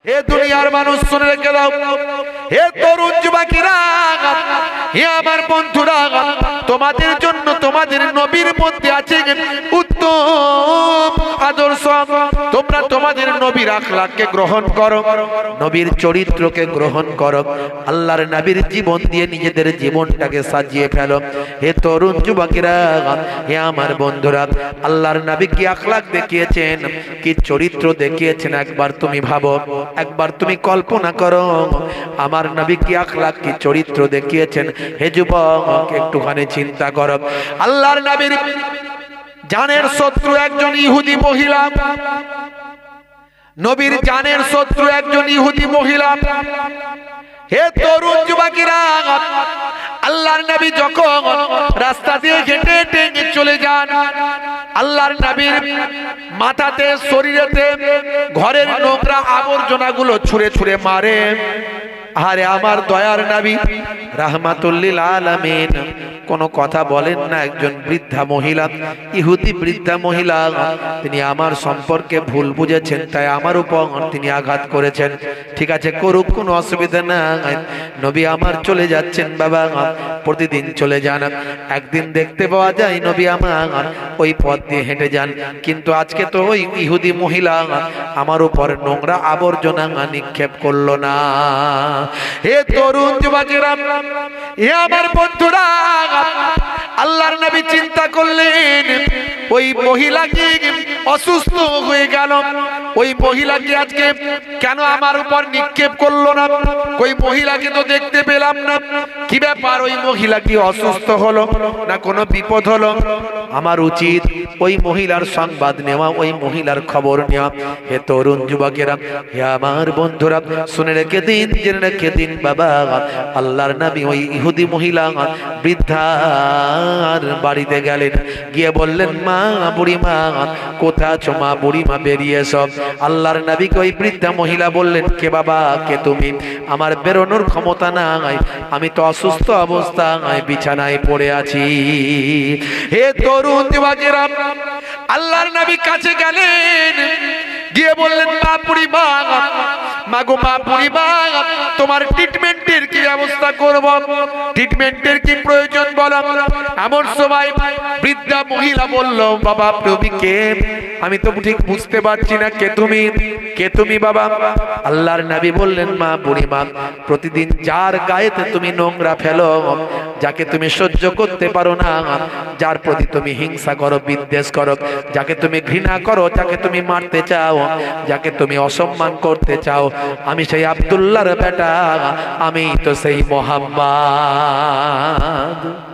হে দুনিয়ার মানুষ শুনে রেখে দাও, হে তরুণ যুবকেরা, হে আমার বন্ধুরা, তোমাদের জন্য তোমাদের নবীর মধ্যে আছে উত্তম আদর্শ। তোমরা তোমাদের নবীর আখলাককে গ্রহণ করো, নবীর চরিত্রকে গ্রহণ করো, আল্লাহর নবীর জীবন দিয়ে নিজেদের জীবনটাকে সাজিয়ে ফেলো। হে তরুণ যুবকেরা, হে আমার বন্ধুরা, আল্লাহর নবী কি আখলাক দেখিয়েছেন, কি চরিত্র দেখিয়েছেন, একবার তুমি ভাবো, একবার তুমি কল্পনা করো আমার নবী কি আখলাক কি চরিত্র দেখিয়েছেন। হে যুবক, একটুখানি চিন্তা করো। আল্লাহর নবীর জানের শত্রু একজন ইহুদি মহিলা, নবীর জানের শত্রু একজন ইহুদি মহিলা। হে তরুণ যুবকেরা, আল্লাহর নবী যখন রাস্তা দিয়ে হেঁটে হেঁটে চলে যান, আল্লাহর নবীর মাথাতে শরীরেতে ঘরের নোংরা আবর্জনাগুলো ছুঁড়ে ছুঁড়ে মারে। আরে আমার দয়ার নবী রাহমাতুল লিল আলামিন কোনো কথা বলেন না। একজন বৃদ্ধা মহিলা, ইহুদি বৃদ্ধা মহিলা, তিনি আমার সম্পর্কে ভুল বুঝেছেন, তাই আমার উপর তিনি আঘাত করেছেন। ঠিক আছে, করুক, কোনো অসুবিধা নাই। নবী আমার চলে যাচ্ছেন বাবা, প্রতিদিন চলে যান। একদিন দেখতে পাওয়া যায় নবী আমার ওই পথ দিয়ে হেঁটে যান, কিন্তু আজকে তো ওই ইহুদি মহিলা আমার উপর নোংরা আবর্জনা নিক্ষেপ করলো না। হে তরুণ যুবকেরা, হে আমার বন্ধুরা, আল্লাহর নবী চিন্তা করলেন ওই মহিলা কি অসুস্থ হয়ে গেল, ওই মহিলা কি আজকে কেন আমার উপর নিক্ষেপ করলো না, ওই মহিলাকে তো দেখতে পেলাম না, কি ব্যাপার, ওই মহিলা কি অসুস্থ হলো না কোনো বিপদ হলো? আমার উচিত ওই মহিলার সংবাদ নেওয়া, ওই মহিলার খবর নেওয়া। হে তরুণ যুবকেরা, হে আমার বন্ধুরা, শুনে রেখে দিন, জেনে রেখে দিন বাবা, আল্লাহর নবী ওই ইহুদি মহিলা বৃদ্ধার বাড়িতে গেলেন, গিয়ে বললেন, মা বুড়িমা কোথা আছো, মা বুড়িমা বেরিয়ে সব। আল্লাহর নবীকে ওই বৃদ্ধা মহিলা বললেন, কে বাবা, কে তুমি? আমার বেরোনোর ক্ষমতা নাই, আমি তো অসুস্থ অবস্থায় বিছানায় পড়ে আছি। হে তরুণ যুবকেরা, আল্লাহর নবী কাছে গেলেন, গিয়ে বললেন, মা বুড়িমা, মাগো মা বুড়িমা, তোমার ট্রিটমেন্টের কি ব্যবস্থা করব, ট্রিটমেন্টের কি প্রয়োজন বলো। এমন সময় বৃদ্ধা মহিলা বলল, বাবা তুমি কে? আমি তো ঠিক বুঝতে পারছি না, কে তুমি, কে তুমি বাবা? আল্লাহর নবী বললেন, মা বুড়িমা, প্রতিদিন যার গায়েতে তুমি নোংরা ফেলো, যাকে তুমি সহ্য করতে পারো না, যার প্রতি তুমি হিংসা করো, বিদ্বেষ করো, যাকে তুমি ঘৃণা করো, যাকে তুমি মারতে চাও, যাকে তুমি অসম্মান করতে চাও, আমি সেই আব্দুল্লাহর বেটা, আমি তো সেই মুহাম্মদ।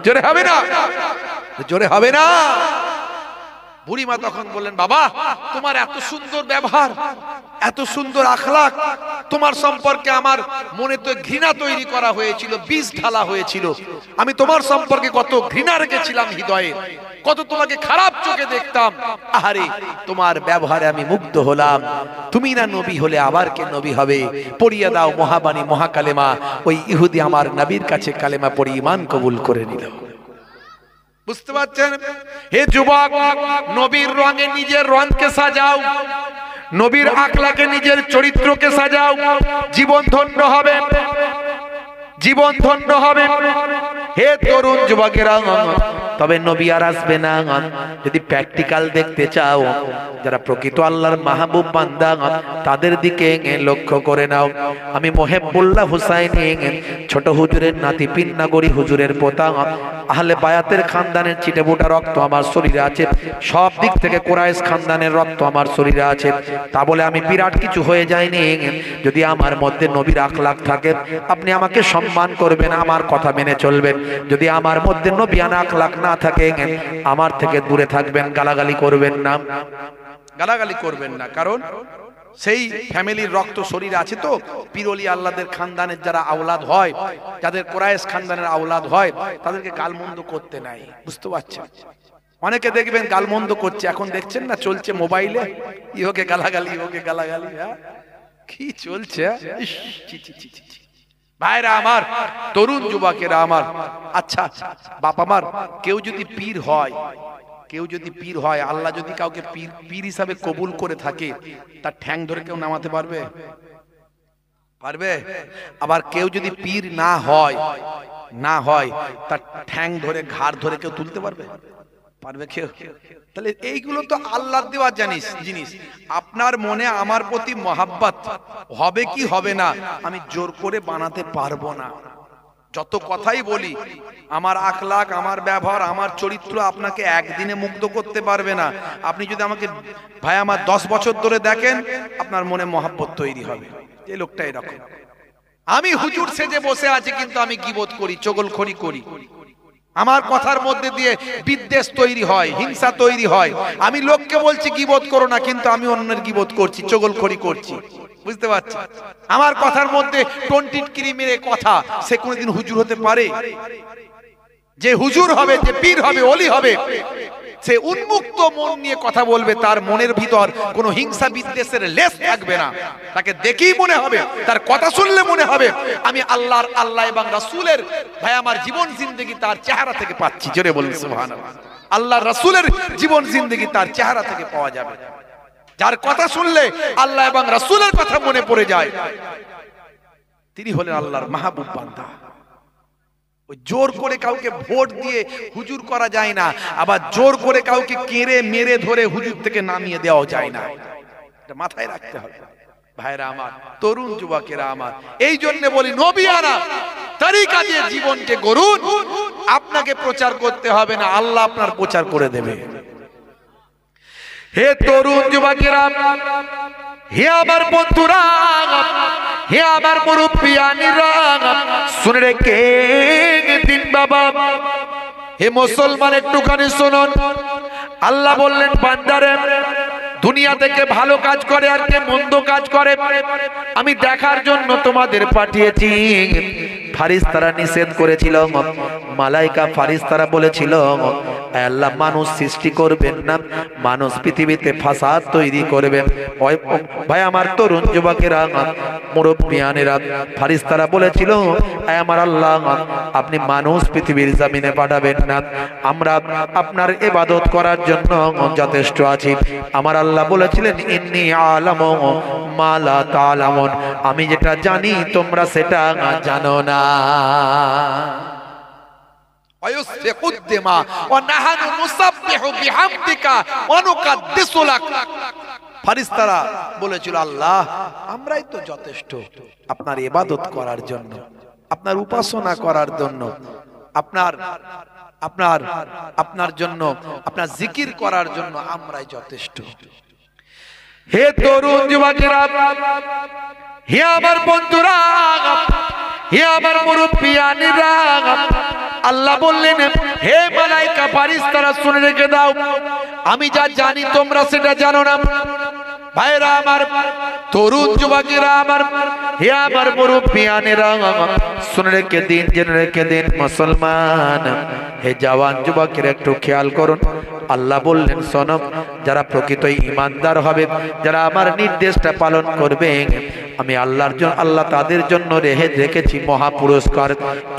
জোরে হবে না, জোরে হবে না। বুড়িমা তখন বললেন, বাবা তোমার এত সুন্দর ব্যবহার, এত সুন্দর আখলাক, তোমার সম্পর্কে আমার মনে তো ঘৃণা তৈরি করা হয়েছিল, বীজ ঢালা হয়েছিল। আমি তোমার সম্পর্কে কত ঘৃণা রেখেছিলাম হৃদয়ে, কত তোমাকে খারাপ চোখে দেখতাম। আরে তোমার ব্যবহারে আমি মুগ্ধ হলাম। তুমি না নবী হলে আবার কে নবী হবে? পড়িয়ে দাও মহাবাণী মহাকালেমা। ওই ইহুদি আমার নবীর কাছে কালেমা পড়ে ঈমান কবুল করে নিল। বুঝতে পারছেন? হে যুবক, নবীর রঙে নিজের রঙকে সাজাও, নবীর আখলাকে নিজের চরিত্রকে সাজাও, জীবন ধন্য হবে, জীবন ধন্য হবে। হে তরুণ যুবকেরা, তবে নবী আর আসবে না। যদি প্র্যাকটিক্যাল দেখতে চাও, যারা প্রকৃত আল্লাহর মাহবুব বান্দা, তাদের দিকে লক্ষ্য করে নাও। আমি মোহেবুল্লাহ হুসাইনি, ছোট হুজুরের নাতি, পিন্নাগরি হুজুরের পোতা, আহলে বায়াতের খানদানের চিটেবোটা রক্ত আমার শরীরে আছে, সব দিক থেকে কুরাইশ খানদানের রক্ত আমার শরীরে আছে। তা বলে আমি বিরাট কিছু হয়ে যাইনি। যদি আমার মধ্যে নবীর আখলাক থাকে, আপনি আমাকে সম্মান করবেন, আমার কথা মেনে চলবেন। যদি আমার মধ্যে নবিয়ানা আখলাক না থাকে, আমার থেকে দূরে থাকবেন, গালাগালি করবেন না, গালাগালি করবেন না। কারণ সেই ফ্যামিলির রক্ত শরীরে আছে। তো পীরলি আল্লাহদের খানদানের যারা আওলাদ হয়, যাদের কুরাইশ খানদানের আওলাদ হয়, তাদেরকে গালমন্দ করতে নাই। বুঝতে পারছেন? অনেকে দেখবেন গালমন্দ করছে, এখন দেখছেন না চলছে মোবাইলে, ইহকে গালাগালি, ইহকে গালাগালি। কি চলছে ভাইরা আমার, তরুণ যুবকেরা আমার। আচ্ছা বাপ আমার, কেউ যদি পীর হয়, কেউ যদি পীর হয়, আল্লাহ যদি কাউকে পীর হিসাবে কবুল করে থাকে, তার ঠ্যাং ধরে কেউ নামাতে পারবে? পারবে? আবার কেউ যদি পীর না হয় তার ঠ্যাং ধরে ঘাড় ধরে কেউ তুলতে পারবে? পারবে কেউ? তাহলে এইগুলো তো আল্লাহর দেওয়া জিনিস। আপনার মনে আমার প্রতি মহাব্বত হবে কি হবে না, আমি জোর করে বানাতে পারবো না। যত কথাই বলি, আমার আখলাক, আমার ব্যবহার, আমার চরিত্র আপনাকে একদিনে মুগ্ধ করতে পারবে না। আপনি যদি আমাকে ভাই আমার 10 বছর ধরে দেখেন, আপনার মনে মহাব্বত তৈরি হবে। এই লোকটা এরকম। আমি হুজুর সেজে বসে আছি, কিন্তু আমি গীবত করি, চগলখড়ি করি। আমার কথার মধ্যে দিয়ে বিদ্বেষ তৈরি হয়, হিংসা তৈরি হয়। আমি লোককে বলছি গীবত করো না, কিন্তু আমি অন্যের গীবত করছি, চগলখড়ি করছি। বুঝতে পারছেন? আমার কথার মধ্যে টন্টিটকিরি মেরে কথা, সে কোনোদিন হুজুর হতে পারে? যে হুজুর হবে, যে পীর হবে, ওলি হবে, সে উন্মুক্ত মন নিয়ে কথা বলবে। তার মনের ভিতর কোনো হিংসা বিদ্বেষের লেশ থাকবে না। তাকে দেখেই মনে হবে, তার কথা শুনলে মনে হবে আমি আল্লাহ এবং রাসূলের ভাই আমার জীবন জিন্দেগি তার চেহারা থেকে পাচ্ছি। জোরে বলুন সুবহানাল্লাহ। আল্লাহ রাসূলের জীবন জিন্দেগি তার চেহারা থেকে পাওয়া যাবে। যার কথা শুনলে আল্লাহ এবং রাসূলের কথা মনে পড়ে যায়, তিনি হলেন আল্লাহর মাহবুব বান্দা। ওই জোর করে কাউকে ভোট দিয়ে হুজুর করা যায় না, আবার জোর করে কাউকে কেড়ে মেরে ধরে হুজুর থেকে নামিয়ে দেওয়া যায় না। এটা মাথায় রাখতে হবে ভাইরা আমার, তরুণ যুবকেরা আমার। এই জন্য বলি, নবিয়ানা তরিকা দিয়ে জীবনকে গড়ুন। আপনাকে প্রচার করতে হবে না, আল্লাহ আপনার প্রচার করে দেবে। হে তরুণ যুবকেরা, হে আমার বন্ধুরা, হে আমার মুরব্বিয়ানিরা, শুনে রেখে দিন বাবা। হে মুসলমান, একটুখানি শুনুন। আল্লাহ বললেন, বান্দারে, দুনিয়া থেকে ভালো কাজ করে আর কে মন্দ কাজ করে আমি দেখার জন্য তোমাদের পাঠিয়েছি। ফারিস্তারা নিষেধ করেছিল, মালাইকা ফারিস্তারা বলেছিল, আল্লাহ মানুষ সৃষ্টি করবেন না, মানুষ পৃথিবীতে ফাসাদ তৈরি করবেন। ভাই আমার তরুণ যুবকেরা, মুরব্বিয়ানেরা, ফারিস্তারা বলেছিল, আমার আল্লাহ আপনি মানুষ পৃথিবীর জমিনে পাঠাবেন না, আমরা আপনার ইবাদত করার জন্য যথেষ্ট আছি। আমার আল্লাহ বলেছিলেন, ইন্নী আলামু মা লা তা'লামুন, আমি যেটা জানি তোমরা সেটা জানো না। ফারিস্তারা বলেছিল, আল্লাহ আমরাই তো যথেষ্ট আপনার ইবাদত করার জন্য, আপনার উপাসনা করার জন্য, আপনার আপনার আপনার জন্য, আপনার জিকির করার জন্য আমরাই যথেষ্ট। হে তরুণ যুবকেরা, হে আমার বন্ধুরা, হে আমার মুরব্বিয়ানিরা, আল্লাহ বললেন, হে মালাইকা ফারিস্তারা শুনে রেখে দাও, আমি যা জানি তোমরা সেটা জানো না। ভাইরা আমার, তরুণ যুবকেরা আমার, হে আমার মুরব্বিয়ানেরা, শুনে রেখে দিন, জেনে রেখে দিন মুসলমান। হে জওয়ান যুবকেরা, একটু খেয়াল করুন। আল্লাহ বললেন, শোনো, যারা প্রকৃত ঈমানদার হবে, যারা আমার নির্দেশটা পালন করবে, আমি আল্লাহ তাদের জন্য রেখেছি মহা পুরস্কার।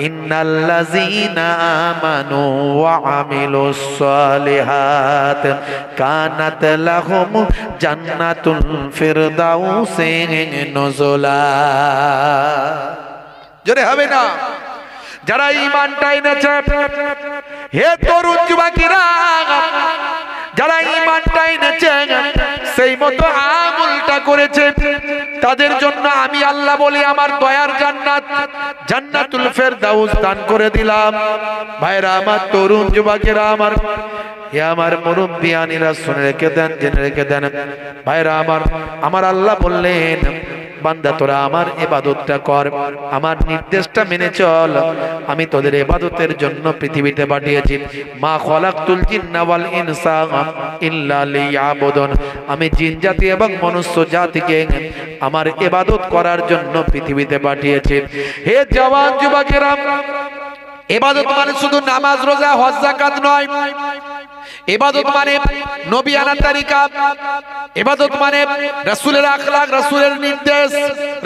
ইন্নাল্লাযীনা আমানু ওয়া আমিলুস সালিহাত কানাত লাহুম জান্নাতুল ফিরদাউসি নুজুলা। জোরে হবে না? যারা ঈমানটা এনেছে, হে তরুণ যুবকেরা, যারা ঈমানটা এনেছে, সেই মতো আমলটা করেছে, তাদের জন্য আমি আল্লাহ বলি আমার দয়ার জান্নাত, জান্নাতুল ফেরদাউস দান করে দিলাম। ভাইরা আমার, তরুণ যুবকেরা আমার, হে আমার মুরব্বিয়ানিরা, শুনে রেখে দেন, জেনে রেখে দেন। ভাইরা আমার আল্লাহ বললেন, বান্দা তোরা আমার ইবাদতটা কর, আমার নির্দেশটা মেনে চল, আমি তোদের ইবাদতের জন্য পৃথিবীতে পাঠিয়েছি। মা খলাকতুল জিন্না ওয়াল ইনসা ইল্লা লিয়াবুদুন, আমি জিন জাতি এবং মনুষ্য জাতিকে আমার ইবাদত করার জন্য পৃথিবীতে পাঠিয়েছি। হে জওয়ান যুবকেরা, ইবাদত মানে শুধু নামাজ, রোজা, হজ, যাকাত নয়। ইবাদত মানে নবিয়ানা তরিকা, ইবাদত মানে রাসূলের আখলাক, রাসূলের নির্দেশ,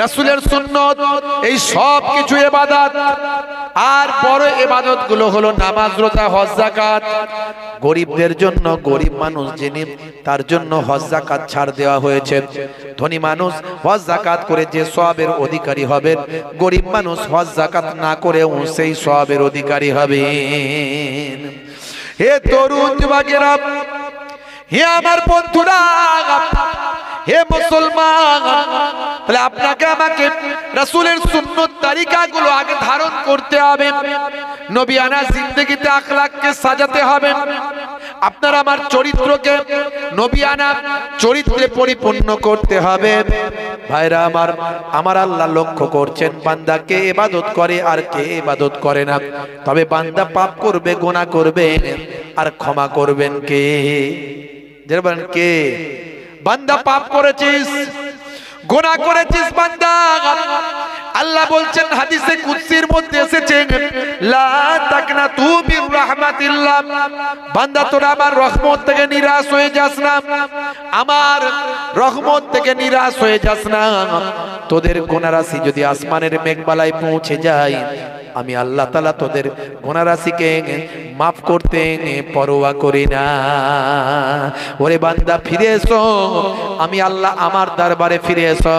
রাসূলের সুন্নত, এই সব কিছু ইবাদত। আর বড় ইবাদত গুলো হলো নামাজ, রোজা, হজ, যাকাত। গরিবদের জন্য, গরিব মানুষ যিনি তার জন্য হজ যাকাত ছাড় দেওয়া হয়েছে। ধনী মানুষ হজ যাকাত করে যে সওয়াবের অধিকারী হবেন, গরিব মানুষ হজ যাকাত না করেও সেই সওয়াবের অধিকারী হবেন। হে তরুণ যুবকেরা, হে আমার বন্ধুরা, হে মুসলমান, তাহলে আপনাকে আমাকে রাসূলের সুন্নত তরিকাগুলো আগে ধারণ করতে হবে। নবিয়ানা জিন্দেগিতে আখলাককে সাজাতে হবে। আপনার আমার চরিত্রকে নবিয়ানা চরিত্রে পরিপূর্ণ করতে হবে। ভাইরা আমার, আমার আল্লাহ লক্ষ্য করছেন বান্দা কে ইবাদত করে আর কে ইবাদত করে না। তবে বান্দা পাপ করবে, গুনাহ করবে, আর ক্ষমা করবেন কে? যেমন কে? বান্দা পাপ করেছিস, গুনাহ করেছিস বান্দা, আল্লাহ বলছেন হাদিসে কুদসির মধ্যে এসেছে, লা তাকনাতু মির রাহমাতিল্লাহ, বান্দা তোরা আমার রহমত থেকে নিরাশ হয়ে যাস না, আমার রহমত থেকে নিরাশ হয়ে যাস না। তোদের গুনাহ রাশি যদি আসমানের মেঘমালায় পৌঁছে যায়, আমি আল্লাহ তাআলা তোদের গুনাহ রাশিকে মাফ করতে পরোয়া করি না। ওরে বান্দা ফিরে এসো, আমি আল্লাহ আমার দরবারে ফিরে এসো।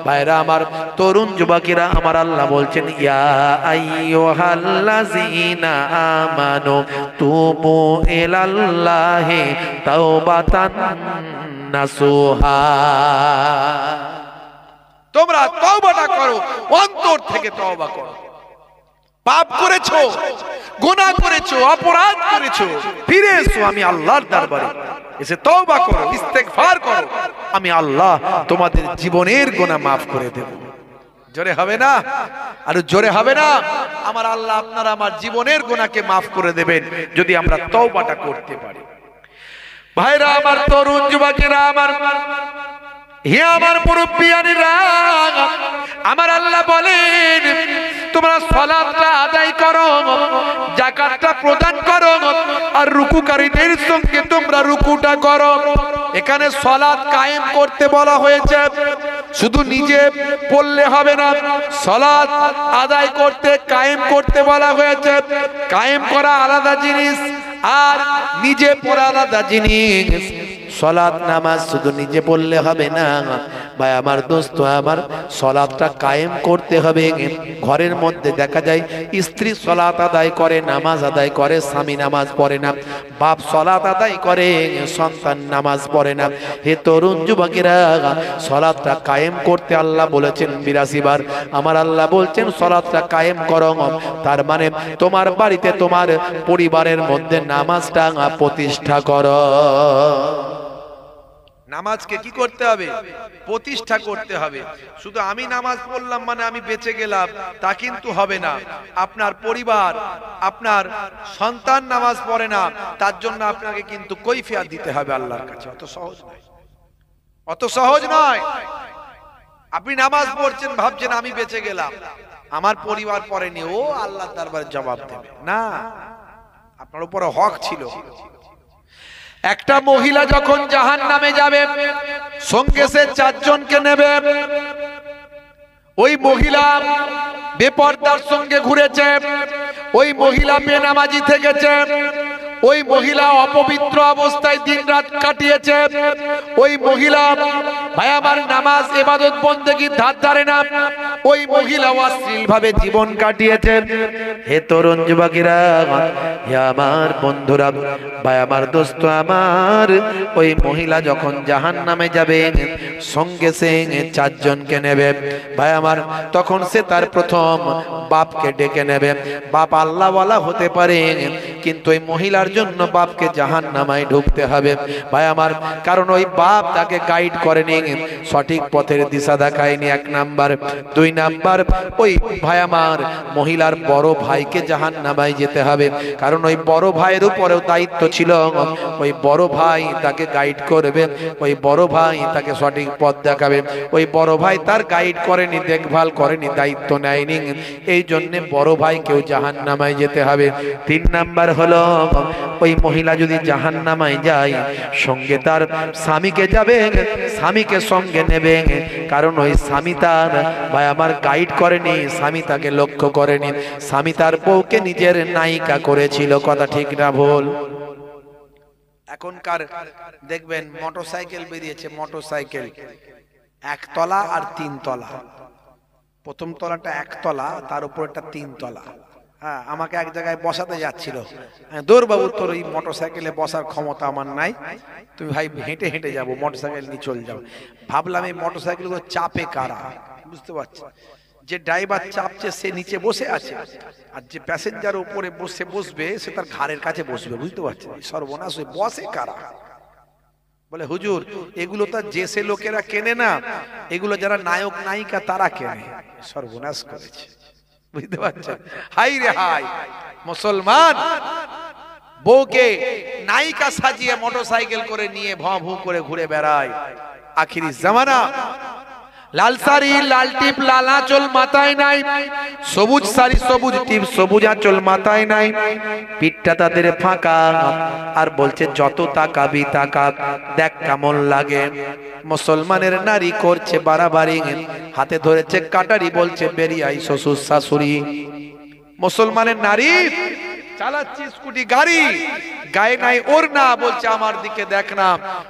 ভাইরা আমার, তরুণ যুবকেরা, আমার আল্লাহ বলছেন, ইয়া আইয়ুহাল্লাযীনা আমানু তুবু ইলাল্লাহি তাওবাতান নাসুহা, তোমরা তওবাটা করো, অন্তর থেকে তওবা করো। পাপ করেছো, গুনাহ করেছো, অপরাধ করেছো, ফিরে এসো আমি আল্লাহর দরবারে, এসে তওবা করো, ইস্তেগফার করো, আমি আল্লাহ তোমাদের জীবনের গুনাহ মাফ করে দেব। জোরে হবে না? আর জোরে হবে না? আমার আল্লাহ আপনারা আমার জীবনের গুনাহকে মাফ করে দেবেন যদি আমরা তওবাটা করতে পারি। ভাইরা আমার, তরুণ যুবকেরা আমার, হে আমার মুরব্বিয়ানেরা, আমার আল্লাহ বলেন তোমরা সালাতটা আদায় করো, যাকাতটা প্রদান করো, আর রুকুকারীদের সঙ্গে তোমরা রুকুটা করো। এখানে সালাত কায়েম করতে বলা হয়েছে। শুধু নিজে পড়লে হবে না, সালাত আদায় করতে, কায়েম করতে বলা হয়েছে। কায়েম করা আলাদা জিনিস, আর নিজে পড়া আলাদা জিনিস। সালাত নামাজ শুধু নিজে পড়লে হবে না ভাই আমার, দোস্ত আমার, সালাতটা কায়েম করতে হবে। ঘরের মধ্যে দেখা যায় স্ত্রী সালাত আদায় করে, নামাজ আদায় করে, স্বামী নামাজ পড়ে না, বাপ সালাত আদায় করে, সন্তান নামাজ পড়ে না। হে তরুণ যুবকেরা, সালাতটা কায়েম করতে আল্লাহ বলেছেন 82 বার। আমার আল্লাহ বলছেন সালাতটা কায়েম করো, তার মানে তোমার বাড়িতে, তোমার পরিবারের মধ্যে নামাজটা প্রতিষ্ঠা করো। নামাজকে কি করতে হবে? প্রতিষ্ঠা করতে হবে। শুধু আমি নামাজ পড়লাম মানে আমি বেঁচে গেলাম তা কিন্তু হবে না। আপনার পরিবার, আপনার সন্তান নামাজ পড়ে না, তার জন্য আপনাকে কিন্তু কৈফিয়ত দিতে হবে আল্লাহর কাছে। অত সহজ নয়, অত সহজ নয়। আপনি নামাজ পড়ছেন, ভাবছেন আমি বেঁচে গেলাম, আমার পরিবার পড়েনি, ও আল্লাহর দরবারে জবাব দেবে না। আপনার উপরে হক ছিল। একটা মহিলা যখন জাহান্নামে যাবে, সঙ্গে সে 4 জনকে নেবে। ওই মহিলা বেপরদার সঙ্গে ঘুরেছে, ওই মহিলা বেনামাজি থেকেছে, ওই মহিলা অপবিত্র অবস্থায় দিনরাত কাটিয়েছে, ওই মহিলা ভাই আমার নামাজ ইবাদত বন্দেগীর ধার ধারে না, ওই মহিলা অশ্লীল ভাবে জীবন কাটিয়েছে। হে তরুণ যুবকেরা, হে আমার বন্ধুরা, ভাই আমার দোস্ত আমার, ওই মহিলা যখন জাহান্নামে যাবে, সঙ্গে সে 4 জনকে নেবে। ভাই আমার, তখন সে তার প্রথম বাপকে ডেকে নেবে। বাপ আল্লাহওয়ালা হতে পারে, কিন্তু ওই মহিলার জন্য বাপকে জাহান্নামায় ঢুকতে হবে। ভাই আমার, কারণ ওই বাপ তাকে গাইড করেনি, সঠিক পথের দিশা দেখায়নি, 1 নাম্বার। 2 নাম্বার, ওই ভাই আমার মহিলার বড় ভাইকে জাহান্নামায় যেতে হবে, কারণ ওই বড় ভাইয়ের উপরেও দায়িত্ব ছিল। ওই বড় ভাই তাকে গাইড করবে, ওই বড় ভাই তাকে সঠিক পথ দেখাবে। ওই বড় ভাই তার গাইড করেনি, দেখভাল করেনি, দায়িত্ব নেয়নি, এই জন্য বড় ভাইকেও জাহান্নামায় যেতে হবে। 3 নাম্বার হলো ওই মহিলা যদি জাহান্নামায় যায় সঙ্গে তার স্বামীকে যাবে, স্বামীকে সঙ্গে নেবে, কারণ ওই স্বামী তার ভাই আমার গাইড করেনি, স্বামী তাকে লক্ষ্য করেনি, স্বামী তার বউকে নিজের নায়িকা করেছিল। কথা ঠিক না ভুল? এখনকার দেখবেন মোটরসাইকেল বেরিয়েছে, মোটরসাইকেল একতলা আর তিনতলা, প্রথম তলাটা একতলা, তার উপর একটা তিনতলা। হ্যাঁ, আমাকে এক জায়গায় বসাতে যাচ্ছিল, দৌড় বাবু তোর এই মোটরসাইকেলে বসার ক্ষমতা আমার নাই, তুমি ভাই হেঁটে হেঁটে যাবো, মোটরসাইকেল নিয়ে চলে যাবো। ভাবলাম এই মোটরসাইকেল গুলো চাপে কারা, বুঝতে পারছি যে ড্রাইভার চাপছে সে নিচে বসে আছে, আর যে প্যাসেঞ্জার উপরে বসবে সে তার ঘাড়ের কাছে বসবে, বুঝতে পারছি সর্বনাশ, বসে কারা? বলে হুজুর এগুলো তো যে সে লোকেরা কেনে না, এগুলো যারা নায়ক নায়িকা তারা কেনে। সর্বনাশ করেছে, বুঝতে পারছেন? হাই রে হাই, মুসলমান বউকে নায়িকা সাজিয়ে মোটরসাইকেল করে নিয়ে ভঁ ভঁ করে ঘুরে বেড়ায়। আখিরি জামানা, লাল শাড়ি লাল টিপ লাল আঁচল মাথায় নাই, সবুজ শাড়ি সবুজ টিপ সবুজ আঁচল মাথায় নাই, পিঠটা তাদের ফাঁকা, আর বলছে যত তাকাবি তাকা, দেখ কেমন লাগে। মুসলমানের নারী করছে বাড়াবাড়ি, হাতে ধরেছে কাটারি, বলছে বেরিয়ে আই শ্বশুর শাশুড়ি। মুসলমানের নারী চালাচ্ছে স্কুটি গাড়ি, গায়ে নাই ওর না, বলছে আমার দিকে দেখ না,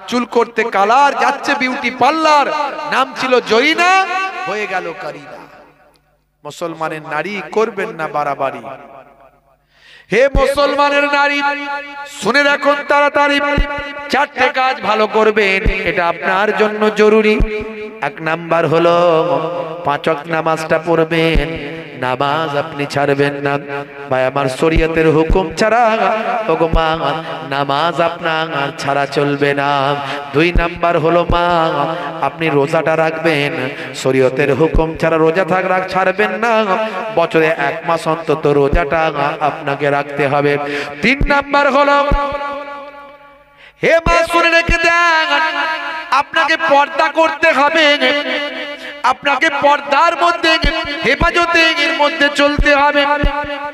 চুল করতে কালার, যাচ্ছে বিউটি পার্লার, নাম ছিল জরিনা, হয়ে গেল কারিনা। মুসলমানের নারী করবেন না বাড়াবাড়ি। হে মুসলমানের নারী শুনে রাখুন তাড়াতাড়ি, চারটে কাজ ভালো করবেন, এটা আপনার জন্য জরুরি। এক নাম্বার হলো 5 ওয়াক্ত নামাজটা পড়বেন, নামাজ আপনি ছাড়বেন না ভাই আমার, শরীয়তের হুকুম ছাড়া ওগো মা নামাজ আপনার ছাড়া চলবে না। 2 নাম্বার হলো মা আপনি রোজাটা রাখবেন, শরীয়তের হুকুম ছাড়া রোজা ছাড়বেন না, বছরে 1 মাস অন্তত রোজাটা আপনাকে রাখতে হবে। 3 নাম্বার হলো হে মা শুনে রেখে দেন, আপনাকে পর্দা করতে হবে, আপনাকে পর্দার মধ্যে হেফাজতের মধ্যে চলতে হবে।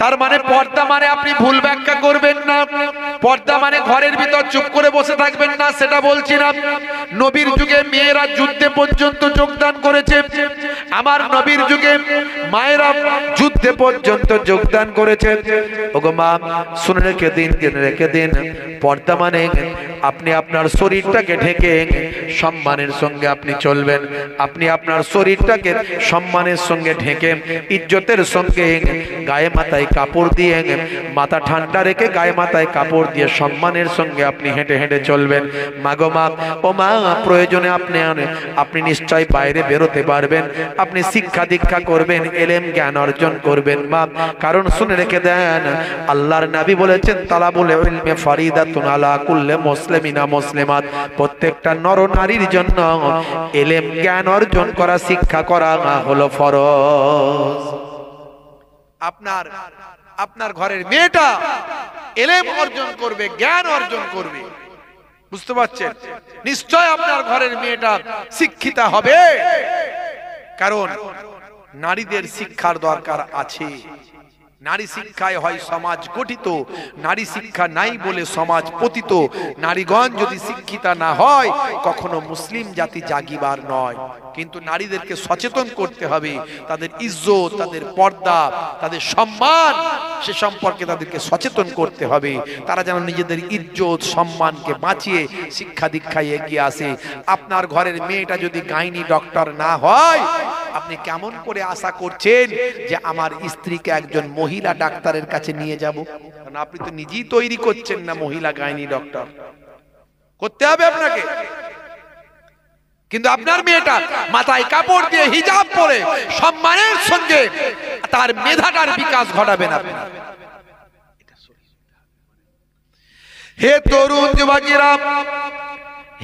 তার মানে পর্দা মানে আপনি ভুল ব্যাখ্যা করবেন না, পর্দা মানে ঘরের ভিতর চুপ করে বসে থাকবেন না, সেটা বলছি না। নবীর যুগে মেয়েরা যুদ্ধে পর্যন্ত যোগদান করেছে, আমার নবীর যুগে মায়েরা যুদ্ধে পর্যন্ত যোগদান করেছে। ওগো মা শুনে রেখে দিন, জেনে রেখে দিন, পর্দা মানে আপনি আপনার শরীরটাকে ঢেকে সম্মানের সঙ্গে আপনি চলবেন, আপনি আপনার শরীরটাকে সম্মানের সঙ্গে ঢেকে ইজ্জতের সঙ্গে গায়ে মাথায় কাপড় দিয়ে, মাথা ঠান্ডা রেখে গায়ে মাথায় কাপড় দিয়ে সম্মানের সঙ্গে আপনি হেঁটে হেঁটে চলবেন। মাগো মা, ও মা প্রয়োজনে আপনি নিশ্চয় বাইরে বেরোতে পারবেন, আপনি শিক্ষা দীক্ষা করবেন, এলেম জ্ঞান অর্জন করবেন মা। কারণ শুনে রেখে দেন আল্লাহর নবী বলেছেন তালাবুল ইলমি ফারিদাতুন আলা কুল্লি মুসলিমিনা মুসলিমাত, প্রত্যেকটা নর নারীর জন্য এলেম জ্ঞান অর্জন করা, শিক্ষা করা হলো ফরজ। আপনার ঘরের মেয়েটা এলেম অর্জন করবে, জ্ঞান অর্জন করবে, বুঝতে পারছেন? নিশ্চয় আপনার ঘরের মেয়েটা শিক্ষিতা হবে, কারণ নারীদের শিক্ষার দরকার আছে। নারী শিক্ষায় হয় সমাজ গঠিত, নারী শিক্ষা নাই বলে সমাজ পতিত। নারীগণ যদি শিক্ষিতা না হয় কখনো মুসলিম জাতি জাগিবার নয়। কিন্তু নারীদেরকে সচেতন করতে হবে, তাদের ইজ্জত, তাদের পর্দা, তাদের সম্মান, সে সম্পর্কে তাদেরকে সচেতন করতে হবে। তারা যেন নিজেদের ইজ্জত সম্মানকে বাঁচিয়ে শিক্ষা দীক্ষায় এগিয়ে আসে। আপনার ঘরের মেয়েটা যদি গাইনি ডক্টর না হয়, আপনি কেমন করে আশা করছেন যে আমার স্ত্রীকে একজন মহিলা ডাক্তারের কাছে নিয়ে যাব? কারণ আপনি তো নিজেই তৈরি করছেন না মহিলা গাইনি ডক্টর, করতে হবে আপনাকে। কিন্তু আপনার মেয়েটা মাথায় কাপড় দিয়ে হিজাব পরে সম্মানের সঙ্গে তার মেধাটার বিকাশ ঘটাবেন আপনি। হে তরুণ যুবকেরা,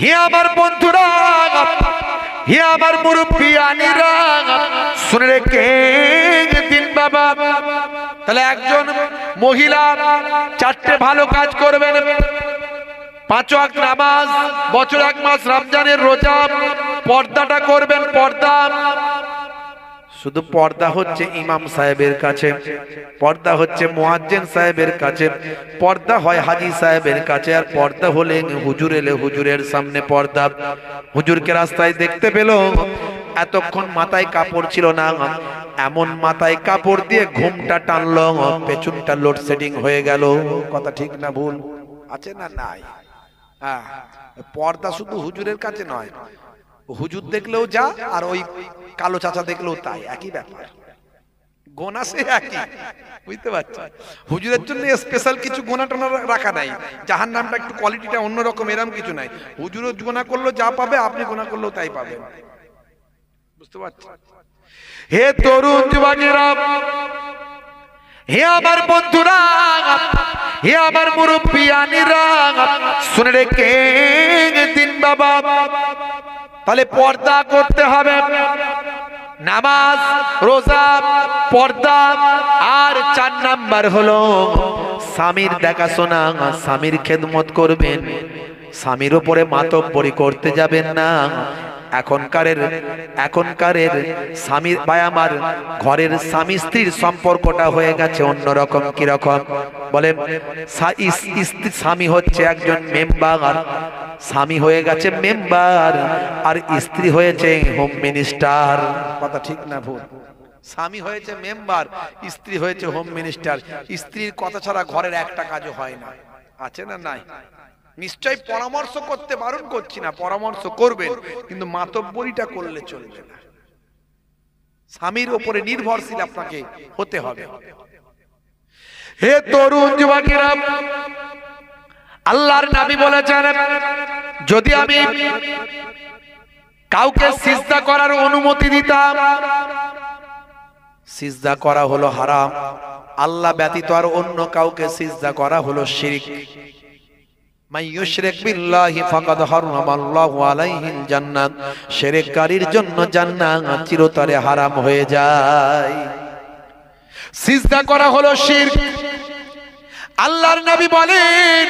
হে আমার বন্ধুরা, হে আমার মুরব্বিয়ানিরা, শুনে রেখে দিন বাবা। তাহলে একজন মহিলা 4টে ভালো কাজ করবেন: 5 ওয়াক্ত নামাজ, বছর 1 মাস রমজানের রোজা, পর্দাটা করবেন, পর্দা। শুধু পর্দা হচ্ছে ইমাম সাহেবের কাছে, পর্দা হচ্ছে মুয়াজ্জিন সাহেবের কাছে, পর্দা হয় হাজী সাহেবের কাছে, আর পর্দা হলে হুজুর এলে হুজুরের সামনে পর্দা। হুজুরকে রাস্তায় দেখতে পেল, এতক্ষণ মাথায় কাপড় ছিল না, এমন মাথায় কাপড় দিয়ে ঘুমটা টানলো, পেছনটা লোডশেডিং হয়ে গেল। কথা ঠিক না ভুল? আছে না নাই? হ্যাঁ, পর্দা শুধু হুজুরের কাছে নয়, হুজুর দেখলেও যা আর ওই কালো চাচা দেখলেও তাই, একই ব্যাপার, গোনা সে একই। বুঝতে পারছো? হুজুরের জন্য স্পেশাল কিছু গোনা টোনা রাখা নাই, জাহান্নামটা একটু কোয়ালিটিটা অন্যরকম, এরকম কিছু নাই। হুজুরও গোনা করলো যা পাবে, আপনি গোনা করলেও তাই পাবেন। বুঝতে পারছো? হে তরুণ যুবকেরা, হে আমার বন্ধুরা, হে আমার মুরব্বিয়ানিরা, শুনে রেখে দিন বাবা, তাহলে পর্দা করতে হবে। নামাজ, রোজা, পর্দা, আর 4 নাম্বার হলো স্বামীর দেখাশোনা, স্বামীর খেদমত করবেন, স্বামীর উপরে মাতব্বরি করতে যাবেন না। এখনকারের স্বামীর ভাই আমার, ঘরের স্বামী স্ত্রীর সম্পর্কটা হয়ে গেছে অন্যরকম। কিরকম বলেন? স্বামী হচ্ছে একজন মেম্বার, স্বামী হয়ে গেছে মেম্বার, আর স্ত্রী হয়েছে হোম মিনিস্টার। কথা ঠিক না ভুল? স্বামী হয়েছে মেম্বার, স্ত্রী হয়েছে হোম মিনিস্টার। স্ত্রীর কথা ছাড়া ঘরের একটা কাজও হয় না। আছে না নাই? নিশ্চয় পরামর্শ করতে বারণ করছি না, পরামর্শ করবেন, কিন্তু মাতব্বরিটা করলে চলবে না। স্বামীর উপরে নির্ভরশীল আপনাকে হতে হবে। হে তরুণ যুবকেরা, আল্লাহর নবী বলেছেন, যদি আমি কাউকে সিজদা করার অনুমতি দিতাম, সিজদা করা হলো হারাম, আল্লাহ ব্যতীত আর অন্য কাউকে সিজদা করা হলো শিরক। মাইয়ুশরিক বিল্লাহি ফাকাদ হারামাল্লাহু আলাইহিল জান্নাত, শিরককারীর জন্য জান্নাত চিরতরে হারাম হয়ে যায়। সিজদা করা হলো শিরক। আল্লাহর নবী বলেন,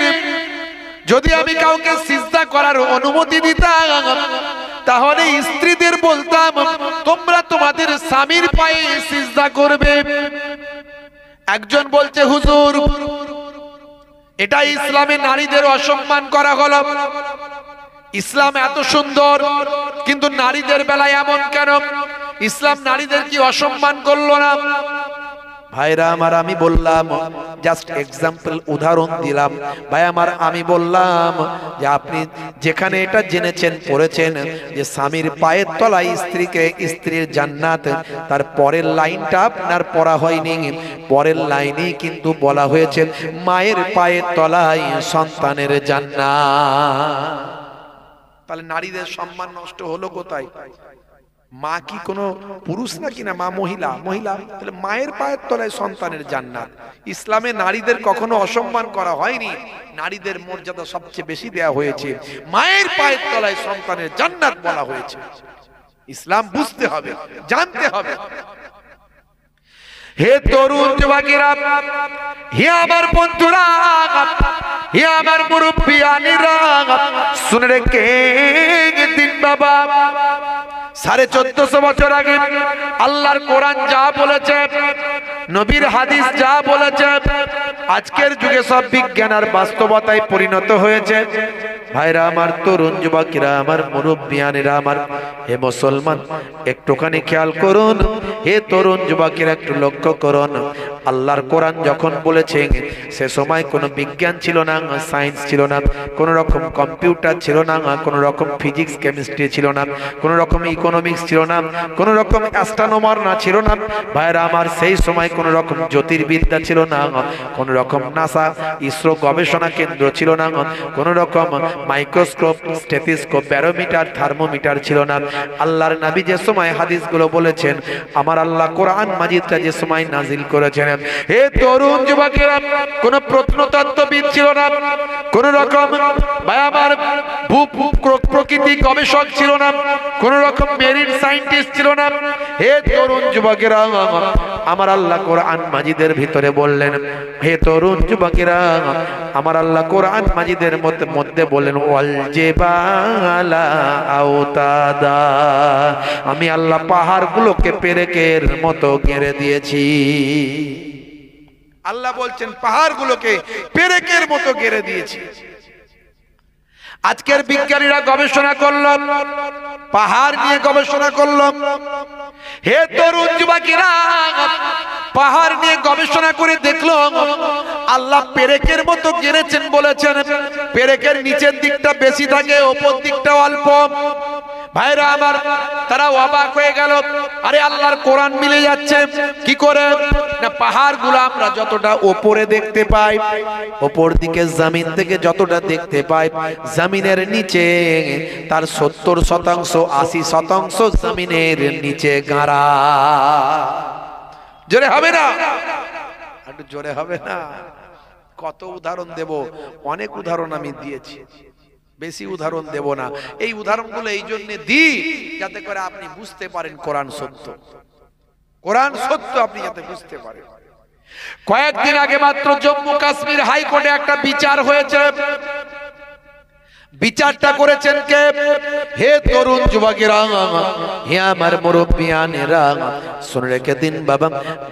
যদি আমি কাউকে সিজদা করার অনুমতি দিতাম, তাহলে স্ত্রীদের বলতাম, তোমরা তোমাদের স্বামীর পায়ে সিজদা করবে। একজন বলছে, হুজুর, এটা ইসলামে নারীদের অসম্মান করা হলো। ইসলাম এত সুন্দর, কিন্তু নারীদের বেলায় এমন কেন? ইসলাম নারীদের কি অসম্মান করলো না? ভাইরা আমার, আমি বললাম, জাস্ট এক্সাম্পল, উদাহরণ দিলাম। ভাই আমার, আমি বললাম যে আপনি যেখানে এটা জেনেছেন, পড়েছেন যে স্বামীর পায়ের তলায় স্ত্রীর জান্নাত, তার পরের লাইনটা আপনার পড়া হয়নি। পরের লাইনেই কিন্তু বলা হয়েছে মায়ের পায়ের তলায় সন্তানের জান্নাত। তাহলে নারীদের সম্মান নষ্ট হলো কোথায়? মা কি কোনো পুরুষ নাকি? না, মা মহিলা। তাহলে মায়ের পায়ের তলায় সন্তানের জান্নাত। ইসলামে নারীদের কখনো অসম্মান করা হয়নি, নারীদের মর্যাদা সবচেয়ে বেশি দেয়া হয়েছে, মায়ের পায়ের তলায় সন্তানের জান্নাত বলা হয়েছে। ইসলাম বুঝতে হবে, জানতে হবে। হে তরুণ যুবকেরা, হে আমার বন্ধুরা, হে আমার মুরব্বিয়ানিরা, শুনে রেখে দিন বাবা, 1450 বছর আগে আল্লাহর কোরআন যা বলেছে, নবীর হাদিস যা বলেছে, আজকের যুগে সব বিজ্ঞান আর বাস্তবতায় পরিণত হয়েছে। ভাইরা আমার, তরুণ যুবকেরা আমার, মুরব্বিয়ানেরা আমার, হে মুসলমান, একটুখানি খেয়াল করুন। হে তরুণ যুবকেরা, একটু লক্ষ্য করুন। আল্লাহর কোরআন যখন বলেছেন, সে সময় কোনো বিজ্ঞান ছিল না, সায়েন্স ছিল না, কোনো রকম কম্পিউটার ছিল না, কোনো রকম ফিজিক্স কেমিস্ট্রি ছিল না, কোনো রকম ইকোনমিক্স ছিল না, কোনো রকম অ্যাস্ট্রোনমার না ছিল না। ভাইরা আমার, সেই সময় কোনো রকম জ্যোতির্বিদ্যা ছিল না, কোনো রকম নাসা ইসরো গবেষণা কেন্দ্র ছিল না, কোনো রকম মাইক্রোস্কোপ, স্টেথোস্কোপ, ব্যারোমিটার, থার্মোমিটার ছিল না। আল্লাহর নবী যে সময় হাদিসগুলো বলেছেন, আমার আল্লাহ কোরআন মাজিদটা যে সময় নাজিল করেছেন, হে তরুণ যুবকেরা, কোন প্রত্নতত্ত্ববিদ ছিল না, কোন রকম ভাই আমার প্রকৃতি গবেষক ছিল না, কোন রকম মেরিন সায়েন্টিস্ট ছিল না। হে তরুণ যুবকেরা, আমার আল্লাহ কোরআন মাজিদের ভিতরে বললেন, হে তরুণ যুবকেরা, আমার আল্লাহ কোরআন মাজিদের মধ্যে বললেন, বলেন ওয়াল জিবালা আওতাদা, আমি আল্লাহ পাহাড়গুলোকে পেরেকের মতো ঘিরে দিয়েছি। আল্লাহ বলছেন পাহাড়গুলোকে পেরেকের মতো ঘিরে দিয়েছি। আজকের বিজ্ঞানীরা গবেষণা করল, পাহাড় নিয়ে গবেষণা করল। হে তরুণ যুবকেরা, পাহাড় নিয়ে গবেষণা করে দেখলো আল্লাহ পেরেকের মতো গেড়েছেন। বলেছেন পেরেকের নিচের দিকটা বেশি থাকে, উপর দিকটা অল্প। ভাইরা আমার, তারা অবাক হয়ে গেল, আরে আল্লাহর কোরআন মিলে যাচ্ছে কি করে? না, পাহাড়গুলো আমরা যতটা উপরে দেখতে পাই, উপর দিকে জমিন থেকে যতটা দেখতে পাই, জমিনের নিচে তার 70% 80% জমিনের নিচে গাঁড়া। জোরে হবে না? একটু জোরে হবে না? কত উদাহরণ দেব, অনেক উদাহরণ আমি দিয়েছি, বেশি উদাহরণ দেব না। এই উদাহরণগুলো এই জন্য দিই যাতে করে আপনি বুঝতে পারেন কোরআন সত্য, কোরআন সত্য আপনি যাতে বুঝতে পারেন। কয়েকদিন আগে মাত্র জম্মু কাশ্মীর হাইকোর্টে একটা বিচার হয়েছে। বিচারটা করেছেন কে? হে তরুণ যুবকেরা, হে আমার মুরব্বিয়ানেরা, শুনে রেখে দিন বাবা,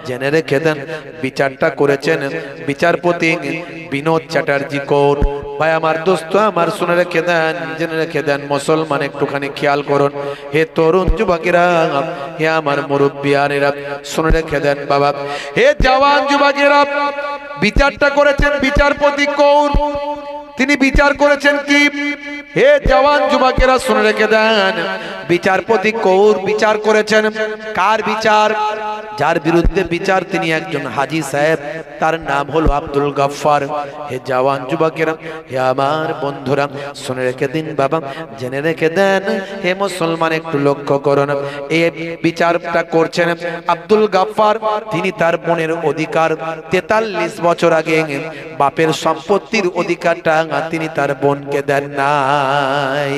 জেনে রেখে দেন, বিচারটা করেছেন বিচারপতি বিনোদ চ্যাটার্জি কোর্ট। ভাই আমার, দোস্ত আমার, শুনে রেখে দেন, জেনে রেখে দেন, মুসলমান একটুখানি খেয়াল করুন। হে তরুণ যুবকেরা, হে আমার মুরব্বিয়ানেরা, শুনে রেখে দেন বাবা, হে জওয়ান যুবকেরা, বিচারটা করেছেন বিচারপতি কোর্ট। তিনি বিচার করেছেন কি? হে জওয়ান যুবকেরা, শুনে রেখে দেন, বিচারপতি কৌর বিচার করেছেন। কার বিচার? যার বিরুদ্ধে বিচার তিনি একজন হাজী সাহেব, তার নাম হলো আব্দুল গফফার। হে জওয়ান যুবকেরা, হে আমার বন্ধুরা, শুনে রেখে দিন বাবা, জেনে রেখে দেন, হে মুসলমান একটু লক্ষ্য করুন। এই বিচারটা করছেন আব্দুল গফফার। তিনি তার বোনের অধিকার 43 বছর আগে বাপের সম্পত্তির অধিকারটা তিনি তার বোনকে দেন নাই।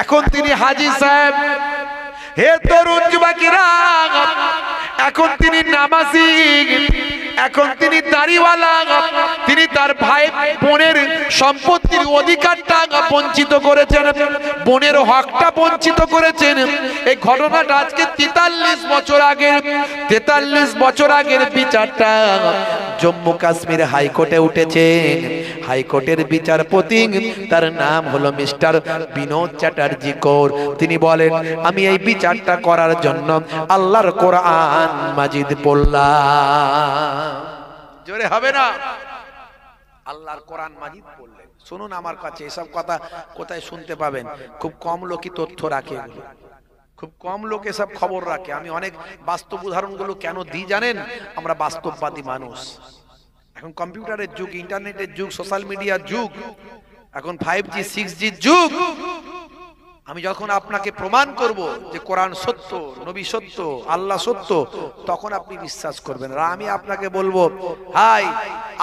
এখন তিনি হাজী সাহেব। হে তরুণ যুবকেরা, এখন তিনি নামাজি, এখন তিনি দাড়িওয়ালা। তিনি তার ভাই বোনের সম্পত্তির অধিকারটা বঞ্চিত করেছেন, বোনের হকটা বঞ্চিত করেছেন। এই ঘটনাটা আজকে 43 বছর আগে, 43 বছর আগের বিচারটা জম্মু কাশ্মীর হাইকোর্টে উঠেছে। হাইকোর্টের বিচারপতি, তার নাম হলো মিস্টার বিনোদ চ্যাটার্জি কৌর। তিনি বলেন, আমি এই বিচারটা করার জন্য আল্লাহর কোরআন মাজিদ পড়লাম। জোরে হবে না? আল্লাহর কোরআন মাজিদ পড়লেন। শুনুন আমার কাছে, এসব কথা কোথায় শুনতে পাবেন? খুব কম লোকই তথ্য রাখে, খুব কম লোক এসব খবর রাখে। আমি অনেক বাস্তব উদাহরণগুলো কেন দিই জানেন? আমরা বাস্তববাদী মানুষ। এখন কম্পিউটারের যুগ, ইন্টারনেটের যুগ, সোশ্যাল মিডিয়ার যুগ, এখন 5G 6G যুগ। আমি যখন আপনাকে প্রমাণ করব যে কোরআন সত্য, নবী সত্য, আল্লাহ সত্য, তখন আপনি বিশ্বাস করবেন। আর আমি আপনাকে বলবো, হাই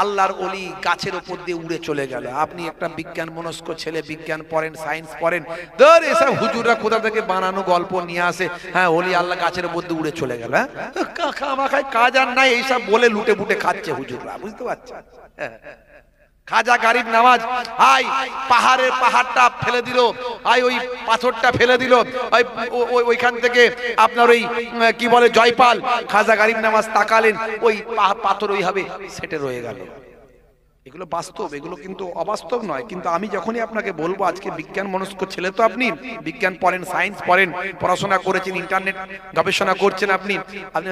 আল্লাহর ওলি গাছের উপর দিয়ে উড়ে চলে গেল। আপনি একটা বিজ্ঞান মনস্ক ছেলে, বিজ্ঞান পড়েন, সায়েন্স পড়েন, ধর এসব হুজুররা কোথা থেকে বানানো গল্প নিয়ে আসে। হ্যাঁ, ওলি আল্লাহ গাছের উপর দিয়ে উড়ে চলে গেল। হ্যাঁ, কাজ আর নাই, এইসব বলে লুটে পুটে খাচ্ছে হুজুররা, বুঝতে পারছেন? খাজা গরিব নওয়াজ হাই পাহাড়টা ফেলে দিল, হাই ওই পাথরটা ফেলে দিল, ওইখান থেকে আপনার ওই কি বলে জয়পাল, খাজা গরিব নওয়াজ তাকালেন, ওই পাথর ওইভাবে সেটে রয়ে গেল। এগুলো বাস্তব, এগুলো কিন্তু অবাস্তব নয়। কিন্তু আমি যখনই আপনাকে বলবো, আজকে বিজ্ঞান মনস্ক ছেলে তো আপনি, বিজ্ঞান পড়েন, সায়েন্স পড়েন, পড়াশোনা করেছেন, ইন্টারনেট গবেষণা করছেন, আপনি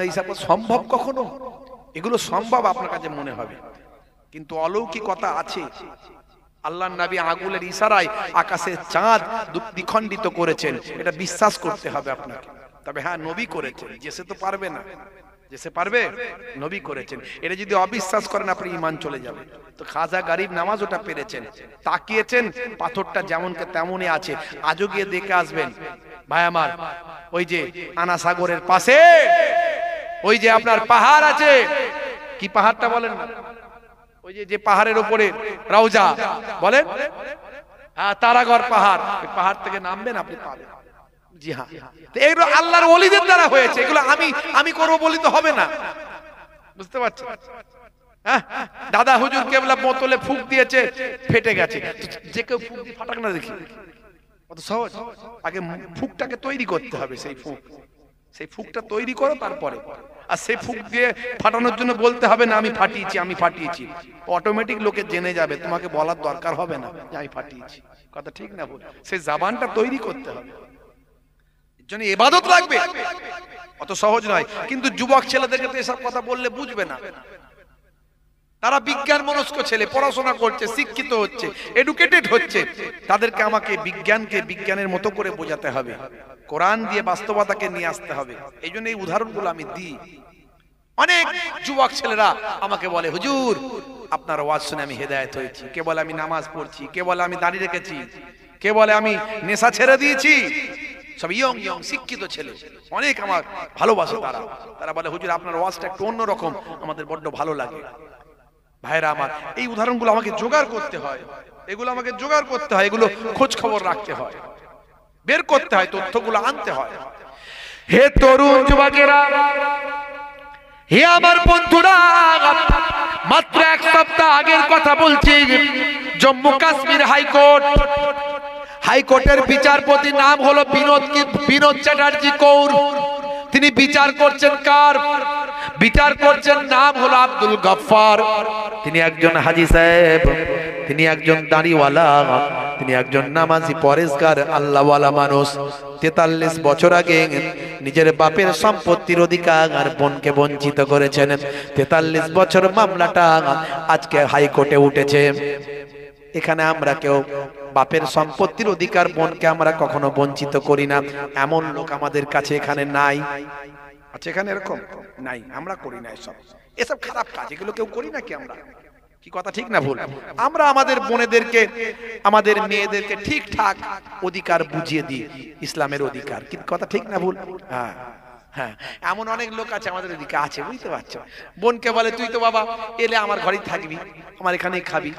এইসব সম্ভব কখনো? এগুলো সম্ভব আপনার কাছে মনে হবে, কিন্তু অলৌকিকতা আছে। আল্লাহর নবী আঙ্গুলের ইশারায় আকাশের চাঁদ দ্বিখণ্ডিত করেছেন, এটা বিশ্বাস করতে হবে আপনাকে। তবে হ্যাঁ, নবী করেছেন, যেসে তো পারবে না, যেসে পারবে, নবী করেছেন। এটা যদি অবিশ্বাস করেন, আপনি ঈমান চলে যাবে। তো খাজা গরিব নওয়াজ ওটা পেরেছেন, তাকিয়েছেন, পাথরটা যেমনকে তেমনই আছে। আজও গিয়ে দেখে আসবেন ভাই আমার, ওই যে আনা সাগরের পাশে ওই যে আপনার পাহাড় আছে, কি পাহাড়টা বলেন না, ওই যে পাহাড়ের উপরে রওজা বলেন, তারাগড় পাহাড়, ওই পাহাড় থেকে নামবেন আপনি পাবেন। জি হ্যাঁ, এগুলো আল্লাহর ওলিদের দ্বারা হয়েছে। এগুলো আমি করবো বলি তো হবে না, বুঝতে পারছেন? দাদা হুজুর কেবলা বোতলে ফুক দিয়েছে, ফেটে গেছে, যে কেউ ফুক দিয়ে ফাটাক না দেখি, কত সহজ। আগে ফুকটাকে তৈরি করতে হবে, সেই ফুকটা তৈরি করো তারপরে। আর সেই ফুক দিয়ে ফাটানোর জন্য বলতে হবে না আমি ফাটিয়েছি, আমি ফাটিয়েছি, অটোমেটিক লোকে জেনে যাবে, তোমাকে বলার দরকার হবে না যে আমি ফাটিয়েছি। কথা ঠিক না ভুল? সেই জবানটা তৈরি করতে হবে, এর জন্য ইবাদত লাগবে, অত সহজ নয়। কিন্তু যুবক ছেলেদেরকে তো এসব কথা বললে বুঝবে না। তারা বিজ্ঞান মনস্ক ছেলে, পড়াশোনা করছে, শিক্ষিত হচ্ছে, এডুকেটেড হচ্ছে, তাদেরকে আমাকে বিজ্ঞানকে বিজ্ঞানের মতো করে বোঝাতে হবে, কোরআন দিয়ে বাস্তবতাকে নিয়ে আসতে হবে। এই জন্য এই উদাহরণগুলো আমি দিই। অনেক যুবক ছেলেরা আমাকে বলে হুজুর আপনার ওয়াজ শুনে আমি হেদায়েত হয়েছি, কে বলে আমি নামাজ পড়ছি, কে বলে আমি দাঁড়িয়ে রেখেছি, কে বলে আমি নেশা ছেড়ে দিয়েছি। সব ইয়ং ইয়ং শিক্ষিত ছেলে, অনেক আমার ভালোবাসে তারা বলে হুজুর আপনার ওয়াজটা একটু অন্যরকম, আমাদের বড্ড ভালো লাগে। ভাইরা আমার, এই উদাহরণগুলো আমাকে জোগাড় করতে হয়, এগুলো আমাকে জোগাড় করতে হয়, এগুলো খোঁজ খবর রাখতে হয়, বের করতে হয়, তথ্যগুলো আনতে হয়। হে তরুণ যুবকেরা, হে আমার বন্ধুরা, মাত্র এক সপ্তাহ আগের কথা বলছি, জম্মু কাশ্মীর হাইকোর্টের বিচারপতি নাম হলো বিনোদ চ্যাটার্জি কৌর। তিনি বিচার করছেন কার? বিচার করছেন নাম হলো আব্দুল গফফার। তিনি একজন হাজী সাহেব, তিনি একজন দাড়িওয়ালা, তিনি একজন নামাজি পরেশগার আল্লাহওয়ালা মানুষ। 43 বছর আগে নিজের বাপের সম্পত্তির অধিকার বোনকে বঞ্চিত করেছেন। 43 বছর মামলাটা আজকে হাইকোর্টে উঠেছে। এখানে আমরা কেউ বাপের সম্পত্তির অধিকার বোনকে আমরা কখনো বঞ্চিত করি না, এমন লোক আমাদের কাছে এখানে নাই। আচ্ছা, এখানে এরকম নাই, আমরা করি না এসব খারাপ কাজ, এগুলো কেউ করি না কি আমরা? কি কথা ঠিক না ভুল? আমরা আমাদের বোনেদেরকে, আমাদের মেয়েদেরকে ঠিকঠাক অধিকার বুঝিয়ে দিই, ইসলামের অধিকার। কি কথা ঠিক না ভুল? হ্যাঁ হ্যাঁ, এমন অনেক লোক আছে আমাদের এদিকে আছে, বুঝতে পারছো? বোনকে বলে তুই তো বাবা এলে আমার ঘরেই থাকবি, আমার এখানেই খাবি,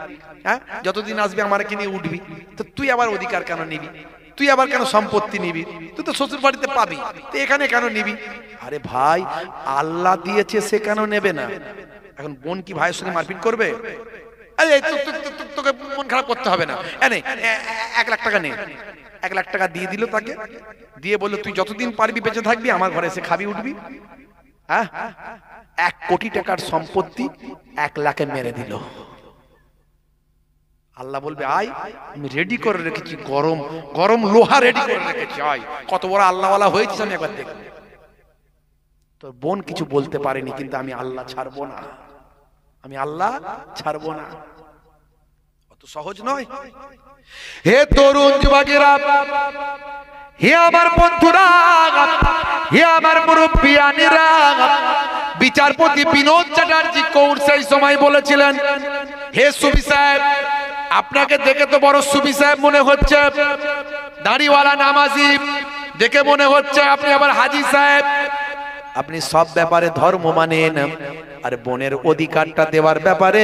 হ্যাঁ যতদিন আসবি আমার এখানে উঠবি, তো তুই আবার অধিকার কেন নিবি? তুই আবার কেন সম্পত্তি নিবি? তুই তো শ্বশুর বাড়িতে পাবি, তুই এখানে কেন নিবি? আরে ভাই, আল্লাহ দিয়েছে, সে কেন নেবে না? এখন বোন কি ভাইয়ের সঙ্গে মারপিট করবে? আরে তোকে মন খারাপ করতে হবে না, 1 লাখ টাকা নে। 1 লাখ টাকা দিয়ে দিল তাকে, দিয়ে বললো তুই যতদিন পারবি বেঁচে থাকবি, আমার ঘরে এসে খাবি উঠবি। হ্যাঁ, 1 কোটি টাকার সম্পত্তি 1 লাখে মেরে দিল। আল্লাহ বলবে আয়, আমি রেডি করে রেখেছি, গরম গরম লোহা রেডি করে রেখেছি, আয়। কত বড় আল্লাহওয়ালা হয়েছিস আমি একবার দেখ। তোর বোন কিছু বলতে পারেনি, কিন্তু আমি আল্লাহ ছাড়বো না, আমি আল্লাহ ছাড়বো না। অত সহজ নয়। হে তরুণ যুবকেরা, হে আমার বন্ধুরা, হে আমার মুরব্বিয়ানেরা, বিচারপতি বিনোদ চ্যাটার্জি কৌর সেই সময় বলেছিলেন, হে সুবি সাহেব, আপনাকে দেখে তো বড় সুবি সাহেব মনে হচ্ছে, দাড়িওয়ালা নামাজি, দেখে মনে হচ্ছে আপনি আবার হাজী সাহেব, আপনি সব ব্যাপারে ধর্ম মানেন, আর বোনের অধিকারটা দেওয়ার ব্যাপারে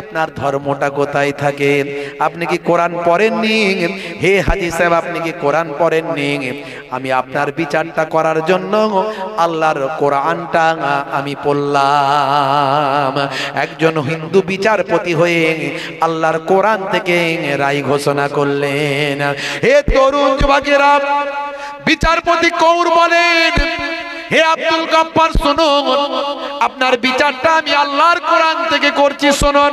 আপনার ধর্মটা কোথায় থাকে? আপনি কি কোরআন পড়েননি? হে হাজী সাহেব, আপনি কি কোরআন পড়েননি? আমি আপনার বিচারটা করার জন্য আল্লাহর কোরআনটা আমি পড়লাম। একজন হিন্দু বিচারপতি হয়ে আল্লাহর কোরআন থেকে রায় ঘোষণা করলেন। হে তরুণ যুবকেরা, বিচারপতি কৌর বলেন, হে আব্দুল গফফার শুনুন, আপনার বিচারটা আমি আল্লাহর কোরআন থেকে করছি, শুনুন।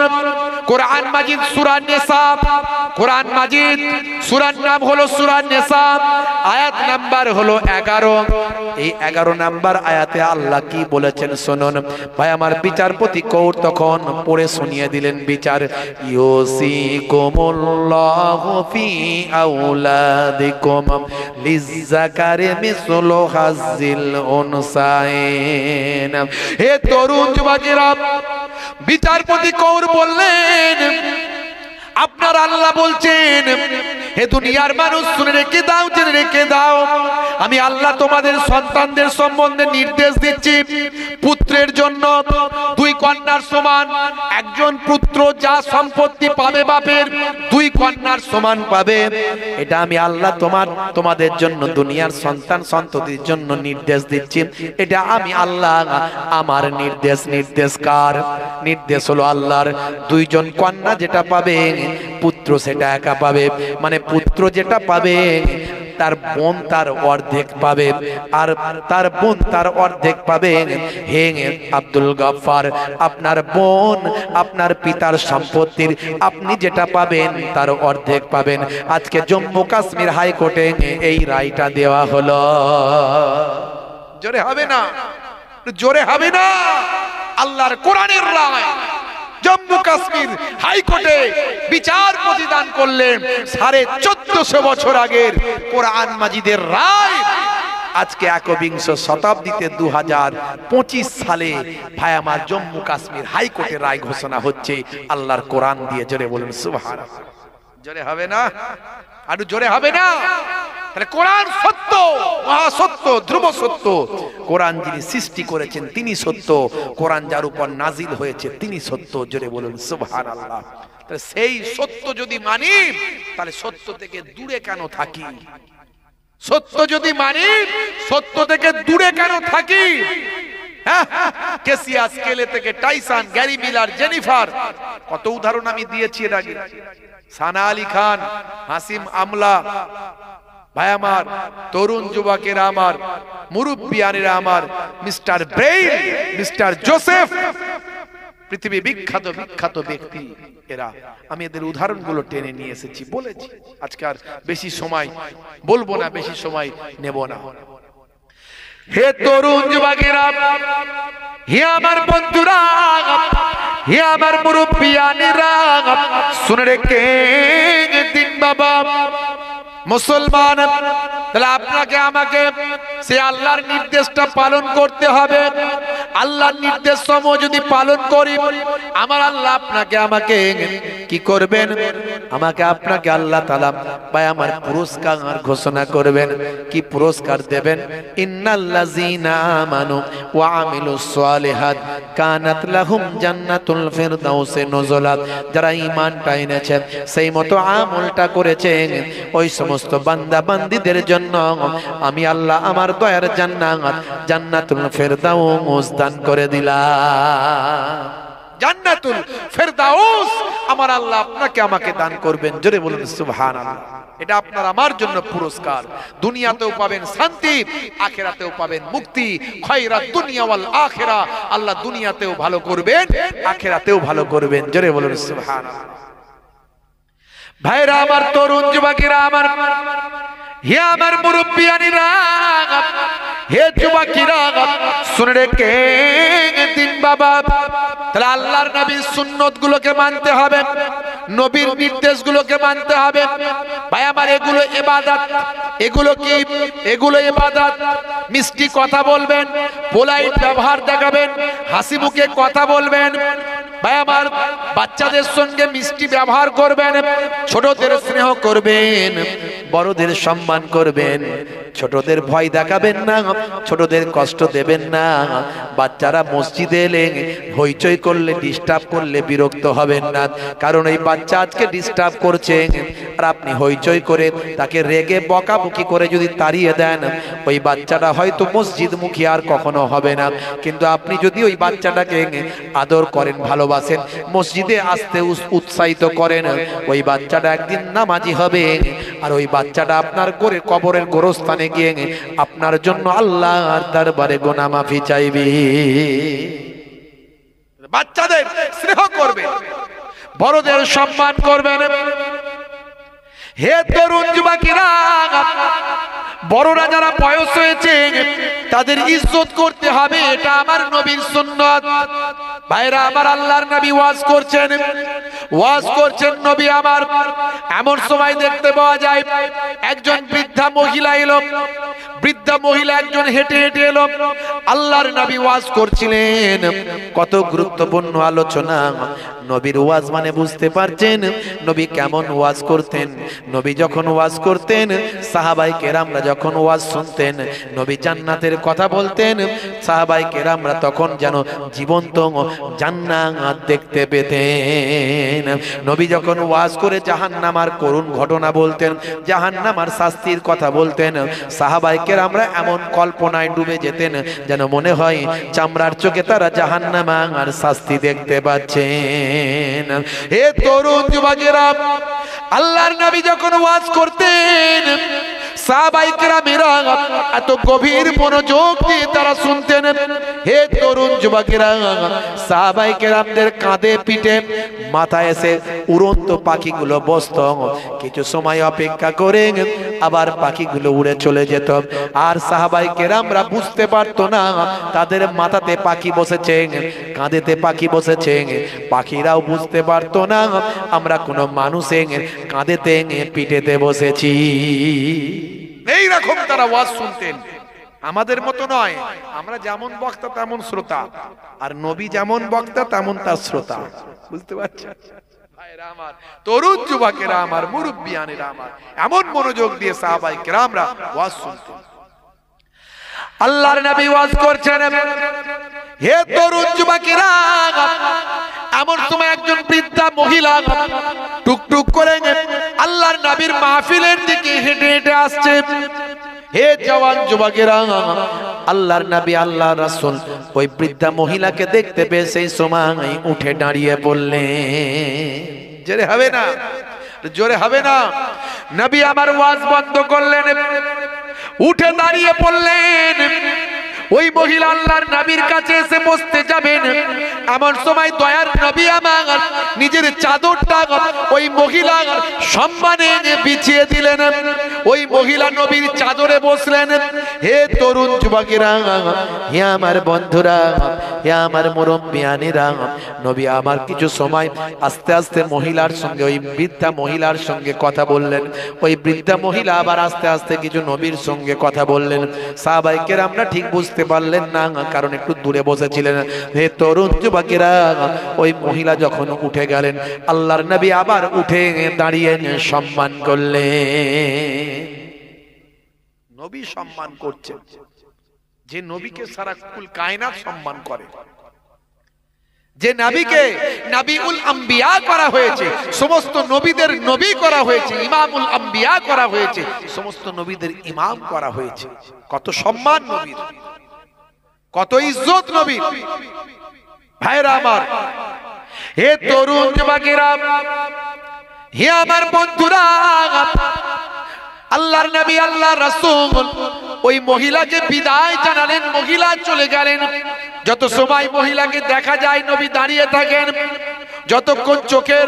কোরআন মাজিদ সূরা নিসা, কোরআন মাজিদ সূরার নাম হলো সূরা নিসা, আয়াত নাম্বার হলো 11। এই 11 নাম্বার আয়াতে আল্লাহ কি বলেছেন শুনুন। ভাই আমার, বিচারপতি কৌর তখন পড়ে শুনিয়ে দিলেন বিচার। ইউসিকুমুল্লাহু ফি আওলাদিকুম লিজ্জাকারি মিসলু হাজ্জিল উনসাইন। হে তরুণ যুবকেরা, বিচারপতি কৌর বললেন, আপনার আল্লাহ বলছেন, হে দুনিয়ার মানুষ শুনে রেখে দাও, জেনে রেখে দাও, আমি আল্লাহ তোমাদের সন্তানদের সম্বন্ধে নির্দেশ দিচ্ছি, পুত্রের জন্য 2 কন্যার সমান, একজন পুত্র যা সম্পত্তি পাবে বাপের 2 কন্যার সমান পাবে। এটা আমি আল্লাহ তোমাদের জন্য, দুনিয়ার সন্তান সন্ততির জন্য নির্দেশ দিচ্ছি। এটা আমি আল্লাহ, আমার নির্দেশ। নির্দেশ কার? নির্দেশ হলো আল্লাহর। 2 জন কন্যা যেটা পাবে, পুত্র সেটা একা পাবে। মানে পুত্র যেটা পাবে তার বোন তার অর্ধেক পাবে, আর তার বোন তার অর্ধেক পাবে। হে আব্দুল গফফার, আপনার বোন আপনার পিতার সম্পত্তির আপনি যেটা পাবেন তার অর্ধেক পাবেন। আজকে জম্মু কাশ্মীর হাইকোর্টে এই রায়টা দেওয়া হলো। জোরে হবে না? জোরে হবে না? আল্লাহর কোরআনের রায় জম্মু কাশ্মীর হাইকোর্টে বিচার প্রতিদান করলেন 1450 বছর আগের কোরআন মাজিদের রায়। আজকে 21 শতাব্দীতে 2025 সালে ভাই আমার জম্মু কাশ্মীর হাইকোর্টে রায় ঘোষণা হচ্ছে আল্লাহর কোরআন দিয়ে। জোরে বলুন সুবহানাল্লাহ। জোরে হবে না? আরো জোরে হবে না? তাহলে কোরআন সত্য, মহাসত্য, ধ্রুব সত্য। কোরআন যিনি সৃষ্টি করেছেন তিনি সত্য, কোরআন যার উপর নাজিল হয়েছে তিনি সত্য। জোরে বলুন সুবহানাল্লাহ। তাহলে সেই সত্য যদি মানি তাহলে সত্য থেকে দূরে কেন থাকি? সত্য যদি মানি সত্য থেকে দূরে কেন থাকি? কেসিয়াস কেলে থেকে টাইসন, গ্যারি মিলার, জেনিফার, কত উদাহরণ আমি দিয়েছি এর আগে। সানা আলী খান, হাসিম আমলা, ভাই আমার তরুণ যুবকেরা, আমার মুরব্বিয়ানেরা, আমার মিস্টার ব্রেইন, মিস্টার জোসেফ, পৃথিবী বিখ্যাত বিখ্যাত ব্যক্তি এরা। আমি এদের উদাহরণগুলো টেনে নিয়ে এসেছি, বলেছি। আজকে আর বেশি সময় বলবো না, বেশি সময় নেব না। হে তরুণ যুবকেরা, হে আমার বন্ধুরা, হে আমার মুরব্বিয়ানেরা, শুনে রেখে দিন বাবা মুসলমান, তাহলে আপনাকে আমাকে সে আল্লাহর নির্দেশটা পালন করতে হবে। আল্লাহর নির্দেশ সমূহ যদি পালন করি, আমার আল্লাহ আপনাকে আমাকে কি করবেন? আমাকে আপনাকে আল্লাহ তাআলা ভাই আমার পুরস্কার ঘোষণা করবেন। কি পুরস্কার দেবেন? ইন্নাল্লাযীনা আমানু ওয়া আমিলুস সালিহাত কানাত লাহুম জান্নাতুল ফিরদাউসি নুজুলা। যারা ঈমানটা এনেছে, সেই মতো আমলটা করেছেন, ওই সমস্ত বান্দা বান্দীদের জন্য আমি আল্লাহ আমার দয়ার জান্নাত, জান্নাতুল ফিরদাউস দান করে দিলাম। জান্নাতুল ফিরদাউস আমার আল্লাহ আপনাকে আমাকে দান করবেন। জোরে বলুন সুবহানাল্লাহ। এটা আপনার আমার জন্য পুরস্কার। দুনিয়াতেও পাবেন শান্তি, আখিরাতেও পাবেন মুক্তি। খায়রাত দুনিয়া ওয়াল আখিরা। আল্লাহ দুনিয়াতেও ভালো করবেন, আখিরাতেও ভালো করবেন। জোরে বলুন সুবহানাল্লাহ। ভাইরা আমার, তরুণ যুবকেরা আমার, হে আমার মুরব্বিয়ানেরা, হে যুবকেরা, শুনে রেখে দিন বাবা। তাহলে আল্লাহর নবীর সুন্নত গুলোকে মানতে হবে, নবীর নির্দেশগুলোকে মানতে হবে। ভাই আমার, এগুলো ইবাদত। এগুলো কি? এগুলো ইবাদত। মিষ্টি কথা বলবেন, পোলাইট ব্যবহার দেখাবেন, হাসি মুখে কথা বলবেন। ভাই আমার, বাচ্চাদের সঙ্গে মিষ্টি ব্যবহার করবেন, ছোটদের স্নেহ করবেন, বড়দের সম্মান করবেন, ছোটদের ভয় দেখাবেন না, ছোটদের কষ্ট দেবেন না। বাচ্চারা মসজিদে এলে হইচই করলে, ডিস্টার্ব করলে বিরক্ত হবেন না, কারণ এই বাচ্চা আজকে ডিস্টার্ব করছে, আর আপনি হইচই করে তাকে রেগে বকাবকি করে যদি তাড়িয়ে দেন, ওই বাচ্চাটা হয়তো মসজিদ মুখী আর কখনো হবে না। কিন্তু আপনি যদি ওই বাচ্চাটাকে আদর করেন, ভালোবাসেন, মসজিদে আসতে উৎসাহিত করেন, ওই বাচ্চাটা একদিন নামাজি হবে, আর ওই বাচ্চাটা আপনার করে কবরের গোরস্থানে গিয়ে আপনার জন্য আল্লাহর দরবারে গুনাহ মাফি চাইবে। বাচ্চাদের স্নেহ করবেন, বড়দের সম্মান করবেন। হে তরুণ যুবকেরা, বড়রা যারা বয়স হয়েছে তাদের ইজ্জত করতে হবে, এটা আমার নবীর সুন্নাত। ভাইরা আমার, আল্লাহর নবী ওয়াজ করছেন নবী আমার। এমন সময় দেখতে পাওয়া যায় একজন বৃদ্ধা মহিলা এলো, বৃদ্ধা মহিলা একজন হেঁটে হেঁটে এলো। আল্লাহর নবী ওয়াজ করছিলেন, কত গুরুত্বপূর্ণ আলোচনা। নবীর ওয়াজ মানে বুঝতে পারছেন নবী কেমন ওয়াজ করতেন। নবী যখন ওয়াজ করতেন, সাহাবায়ে কেরামরা যখন ওয়াজ শুনতেন, নবী জান্নাতের কথা বলতেন, সাহাবায়ে কেরামরা তখন যেন জীবন্ত জান্নাত দেখতে পেতেন। নবী যখন ওয়াজ করে জাহান্নামের করুণ ঘটনা বলতেন, জাহান্নামের শাস্তির কথা বলতেন, সাহাবায়ে কেরামরা এমন কল্পনায় ডুবে যেতেন যেন মনে হয় চামড়ার চোখে তারা জাহান্নামের শাস্তি দেখতে পাচ্ছেন। হে তরুণ যুবকেরা, আল্লাহর নবী যখন ওয়াজ করতেন, সাহাবায়ে কেরামেরা এত গভীর মনোযোগ দিয়ে তারা শুনতেন। হে তরুণ যুবকেরা, সাহাবায়ে কেরামদের কাঁধে পিঠে মাথায় এসে উড়ন্ত পাখিগুলো বসত। কিছু সময় অপেক্ষা করে আবার পাখিগুলো উড়ে চলে যেত। আর সাহাবায়ে কেরামরা বুঝতে পারতো না তাদের মাথাতে পাখি বসেছে, কাঁধেতে পাখি বসেছে। পাখিরাও বুঝতে পারতো না আমরা কোনো মানুষের কাঁধেতে পিঠেতে বসেছি। এইরকম তারা ওয়াজ শুনতেন। আমাদের মতো নয়, আমরা যেমন বক্তা তেমন শ্রোতা, আর নবী যেমন বক্তা তেমন তার শ্রোতা। বুঝতে পারছেন ভাইরা আমার, তরুণ যুবকেরা আমার, মুরব্বিয়ানেরা আমার, এমন মনোযোগ দিয়ে সাহাবায়ে কেরামরা ওয়াজ শুনতেন। আল্লাহর নবী ওয়াজ করছেন, হে তরুণ যুবকেরা, এমন সময় একজন বৃদ্ধা মহিলা টুকটুক করে আল্লাহর নবীর মাহফিলের দিকে হেঁটে হেঁটে আসছে। হে জওয়ান যুবকেরা, আল্লাহর নবী আল্লাহ রাসূল ওই বৃদ্ধা মহিলাকে দেখতে পেয়ে সেই সময় উঠে দাঁড়িয়ে বললেন, জোরে হবে না, জোরে হবে না। নবী আমার ওয়াজ বন্ধ করলেন, উঠে দাঁড়িয়ে পড়লেন। ওই মহিলা আল্লাহর নবীর কাছে এসে বসতে যাবেন, এমন সময় দয়ার নবী আমার নিজের চাদরটা ওই মহিলার সম্মানে বিছিয়ে দিলেন। ওই মহিলা নবীর চাদরে বসলেন। হে তরুণ যুবকেরা, হে আমার বন্ধুরা, হে আমার মুরব্বিয়ানেরা, নবী আমার কিছু সময় আস্তে আস্তে মহিলার সঙ্গে, ওই বৃদ্ধা মহিলার সঙ্গে কথা বললেন। ওই বৃদ্ধা মহিলা আবার আস্তে আস্তে কিছু নবীর সঙ্গে কথা বললেন। সাহাবায়ে কেরামরা ঠিক বুঝতে পারলেন না, কারণ একটু দূরে বসেছিলেন। হে তরুণ যুবকেরা, ওই মহিলা যখন উঠে গেলেন, আল্লাহর নবী আবার উঠে দাঁড়িয়ে সম্মান করলেন। নবী সম্মান করছেন, যে নবীকে সারা কুল কায়নাত সম্মান করে, যে নবীকে নবীউল আম্বিয়া করা হয়েছে, সমস্ত নবীদের নবী করা হয়েছে, ইমামুল আম্বিয়া করা হয়েছে, সমস্ত নবীদের ইমাম করা হয়েছে। কত সম্মান নবীর, কত ইজ্জত নবীর। ভাইরা আমার, হে তরুণ যুবকেরা, হে আমার বন্ধুরা, আল্লাহর নবী আল্লাহ রাসূল ওই মহিলাকে বিদায় জানালেন। মহিলা চলে গেলেন। যত সময় মহিলাকে দেখা যায় নবী দাঁড়িয়ে থাকেন, যতক্ষণ চোখের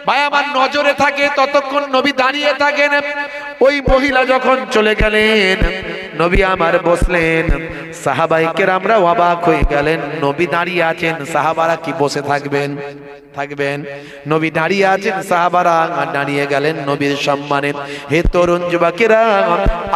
ভাই আমার নজরে থাকে ততক্ষণ নবী দাঁড়িয়ে থাকেন। ওই মহিলা যখন চলে গেলেন, নবী আমার বসলেন। সাহাবায়ে কেরামরা অবাক হয়ে গেলেন, নবী দাঁড়িয়ে আছেন, সাহাবারা কি বসে থাকবেন? থাকবেন। নবী দাঁড়িয়ে আছেন, সাহাবারা দাঁড়িয়ে গেলেন নবীর সম্মানে। হে তরুণ যুবকেরা,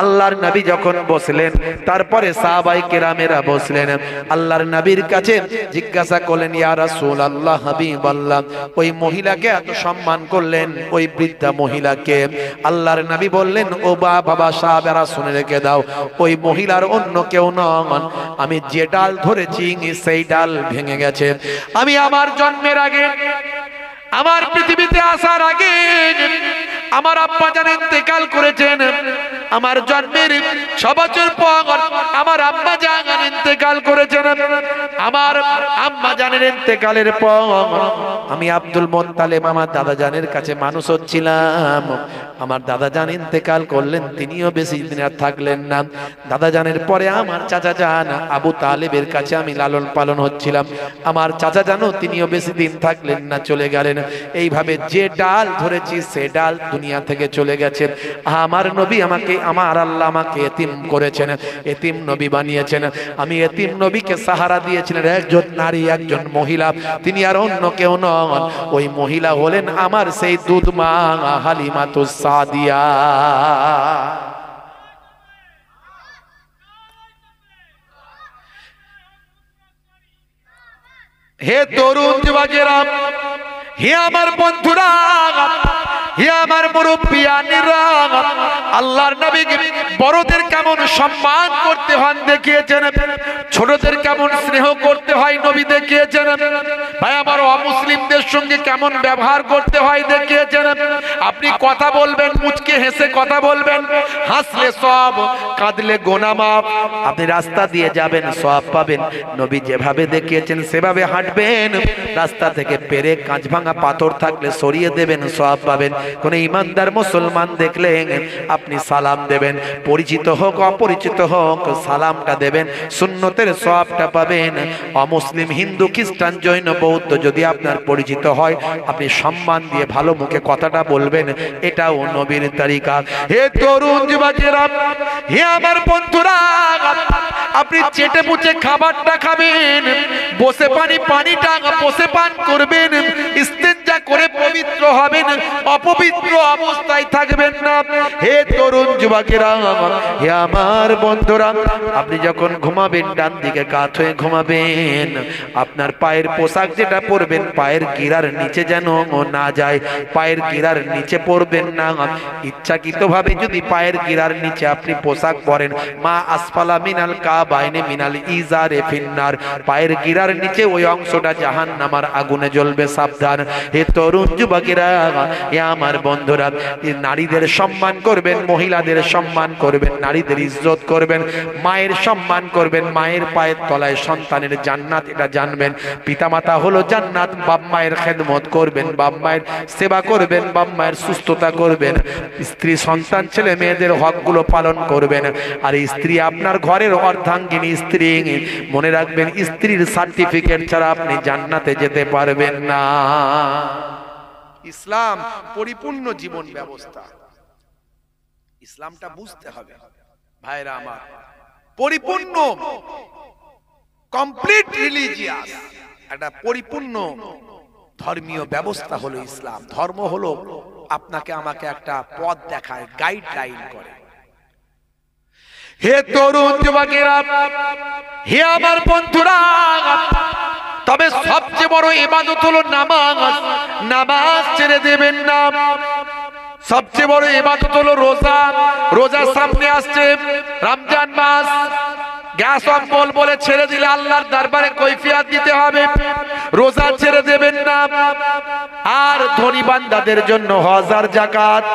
আল্লাহর নবী যখন বসলেন, তারপরে সাহাবায়ে কেরামেরা বসলেন। আল্লাহর নবীর কাছে জিজ্ঞাসা করলেন, ইয়া রাসূলুল্লাহ, হাবিবাল্লাহ, ওই মহিলাকে এত সম্মান করলেন, ওই বৃদ্ধা মহিলাকে। আল্লাহর নবী বললেন, ও বাবা সাহাবারা শুনে রেখে দাও, ওই মহিলার অন্য কেউ নন, আমি যে ডাল ধরেছি সেই ডাল ভেঙে গেছে। আমি আমার জন্মের আগে, আমার পৃথিবীতে আসার আগে আমার আব্বা জান ইন্তেকাল করেছেন। আমার জন্মের 6 বছর পর আমার আম্মা জান ইন্তেকাল করেছেন। আমার আম্মা জানের ইন্তেকালের পর আমি আব্দুল মুত্তালিব আমার দাদা জানের কাছে মানুষ হচ্ছিলাম। আমার দাদা জান ইন্তেকাল করলেন, তিনিও বেশি দিন আর থাকলেন না। দাদা জানের পরে আমার চাচা জান আবু তালেবের কাছে আমি লালন পালন হচ্ছিলাম। আমার চাচা জানও তিনিও বেশি দিন থাকলেন না, চলে গেলেন। এইভাবে যে ডাল ধরেছি সে ডাল দুনিয়া থেকে চলে গেছে। আমার নবী আমাকে, আমার আল্লাহ আমাকে এতিম করেছেন, এতিম নবী বানিয়েছেন। আমি এতিম নবীকে সাহারা দিয়েছিলেন একজন নারী, একজন মহিলা, তিনি আর অন্য কেউ নন। ওই মহিলা হলেন আমার সেই দুধ মা হালিমাতুস সাদিয়া। হে তরুণ যুবকেরা, হে আমার বন্ধুরা, হে আমার মুরব্বিয়ানেরা, আল্লাহর নবী বড়দের কেমন সম্মান করতে হয় দেখিয়েছেন, ছোটদের কেমন স্নেহ করতে হয় নবী দেখিয়েছেন। ভাই আমার, অমুসলিমদের সঙ্গে কেমন ব্যবহার করতে হয় দেখিয়েছেন। আপনি কথা বলবেন, মুচকে হেসে কথা বলবেন, হাসলে সওয়াব, কাঁদলে গুনাহ মাফ। আপনি রাস্তা দিয়ে যাবেন, সওয়াব পাবেন। নবী যেভাবে দেখিয়েছেন সেভাবে হাঁটবেন। রাস্তা থেকে পেরেক কাঁচ ভাঙা পাথর থাকলে সরিয়ে দেবেন, সওয়াব পাবেন। কোন ইমানদার মুসলমান দেখলে আপনি সালাম দেবেন, পরিচিত হোক অপরিচিত হোক সালামটা দেবেন, সুন্নতের সওয়াবটা পাবেন। অমুসলিম, হিন্দু, খ্রিস্টান, জৈন, বৌদ্ধ যদি আপনার পরিচিত হয়, আপনি সম্মান দিয়ে ভালো মুখে কথাটা বলবেন, এটাও নবীর তরিকা। হে তরুণ যুবকেরা, হে আমার বন্ধুরা, আপনি চেটে পুচে খাবারটা খাবেন, বসে পানিটা বসে পান করবেন, ইস্তেঞ্জা করে পবিত্র হবেন, অপবিত্র অবস্থায় থাকবেন না। হে তরুণ যুবকেরা, হে আমার বন্ধুরা, আপনি যখন ঘুমাবেন ডান দিকে কাত হয়ে ঘুমাবেন। আপনার পায়ের পোশাক যেটা পরবেন পায়ের গিরার নিচে যেন না যায়, পায়ের গিরার নিচে পরবেন না। ইচ্ছাকৃতভাবে যদি পায়ের গিরার নিচে আপনি পোশাক পরেন, মা আসফালা মিনাল কাবাইনি মিনাল ইজারে ফিন্নার, পায়ের গিরার নিচে ওই অংশটা জাহান্নামের আগুনে জ্বলবে, সাবধান। হে তরুণ যুবকেরা, হে আমার বন্ধুরা, নারীদের সম্মান করবেন, মহিলাদের সম্মান করবেন, নারীদের ইজ্জত করবেন, মায়ের সম্মান করবেন। মায়ের পায়ের তলায় সন্তানের জান্নাত, এটা জানবেন। পিতামাতা হলো জান্নাত। বাপ মায়ের খেদমত করবেন, বাপ মায়ের সেবা করবেন, বাপ মায়ের সুস্থতা করবেন। স্ত্রী, সন্তান, ছেলে মেয়েদের হকগুলো পালন করবেন। আর স্ত্রী আপনার ঘরের অর্ধাঙ্গিনী স্ত্রী, মনে রাখবেন স্ত্রীর সার্টিফিকেট ছাড়া আপনি জান্নাতে যেতে পারবেন না। ইসলাম পরিপূর্ণ জীবন ব্যবস্থা, ইসলামটা বুঝতে হবে ভাইরা আমার। পরিপূর্ণ কমপ্লিট রিলিজিয়াস একটা পরিপূর্ণ ধর্মীয় ব্যবস্থা হলো ইসলাম। ধর্ম হলো আপনাকে আমাকে একটা পথ দেখায়, গাইডলাইন করে। হে তরুণ যুবকেরা, হে আমার বন্ধুরা, তবে সবচেয়ে বড় ইবাদত হলো নামাজ। নামাজ ছেড়ে দেবেন না। সবচেয়ে বড় ইবাদত হলো রোজা। রোজা সামনে আসছে, রমজান মাস। গ্যাস অম্বল বলে ছেড়ে দিলে আল্লাহর দরবারে কৈফিয়ত দিতে হবে। রোজা ছেড়ে দেবেন না। আর ধনী বান্দাদের জন্য হজ আর যাকাত।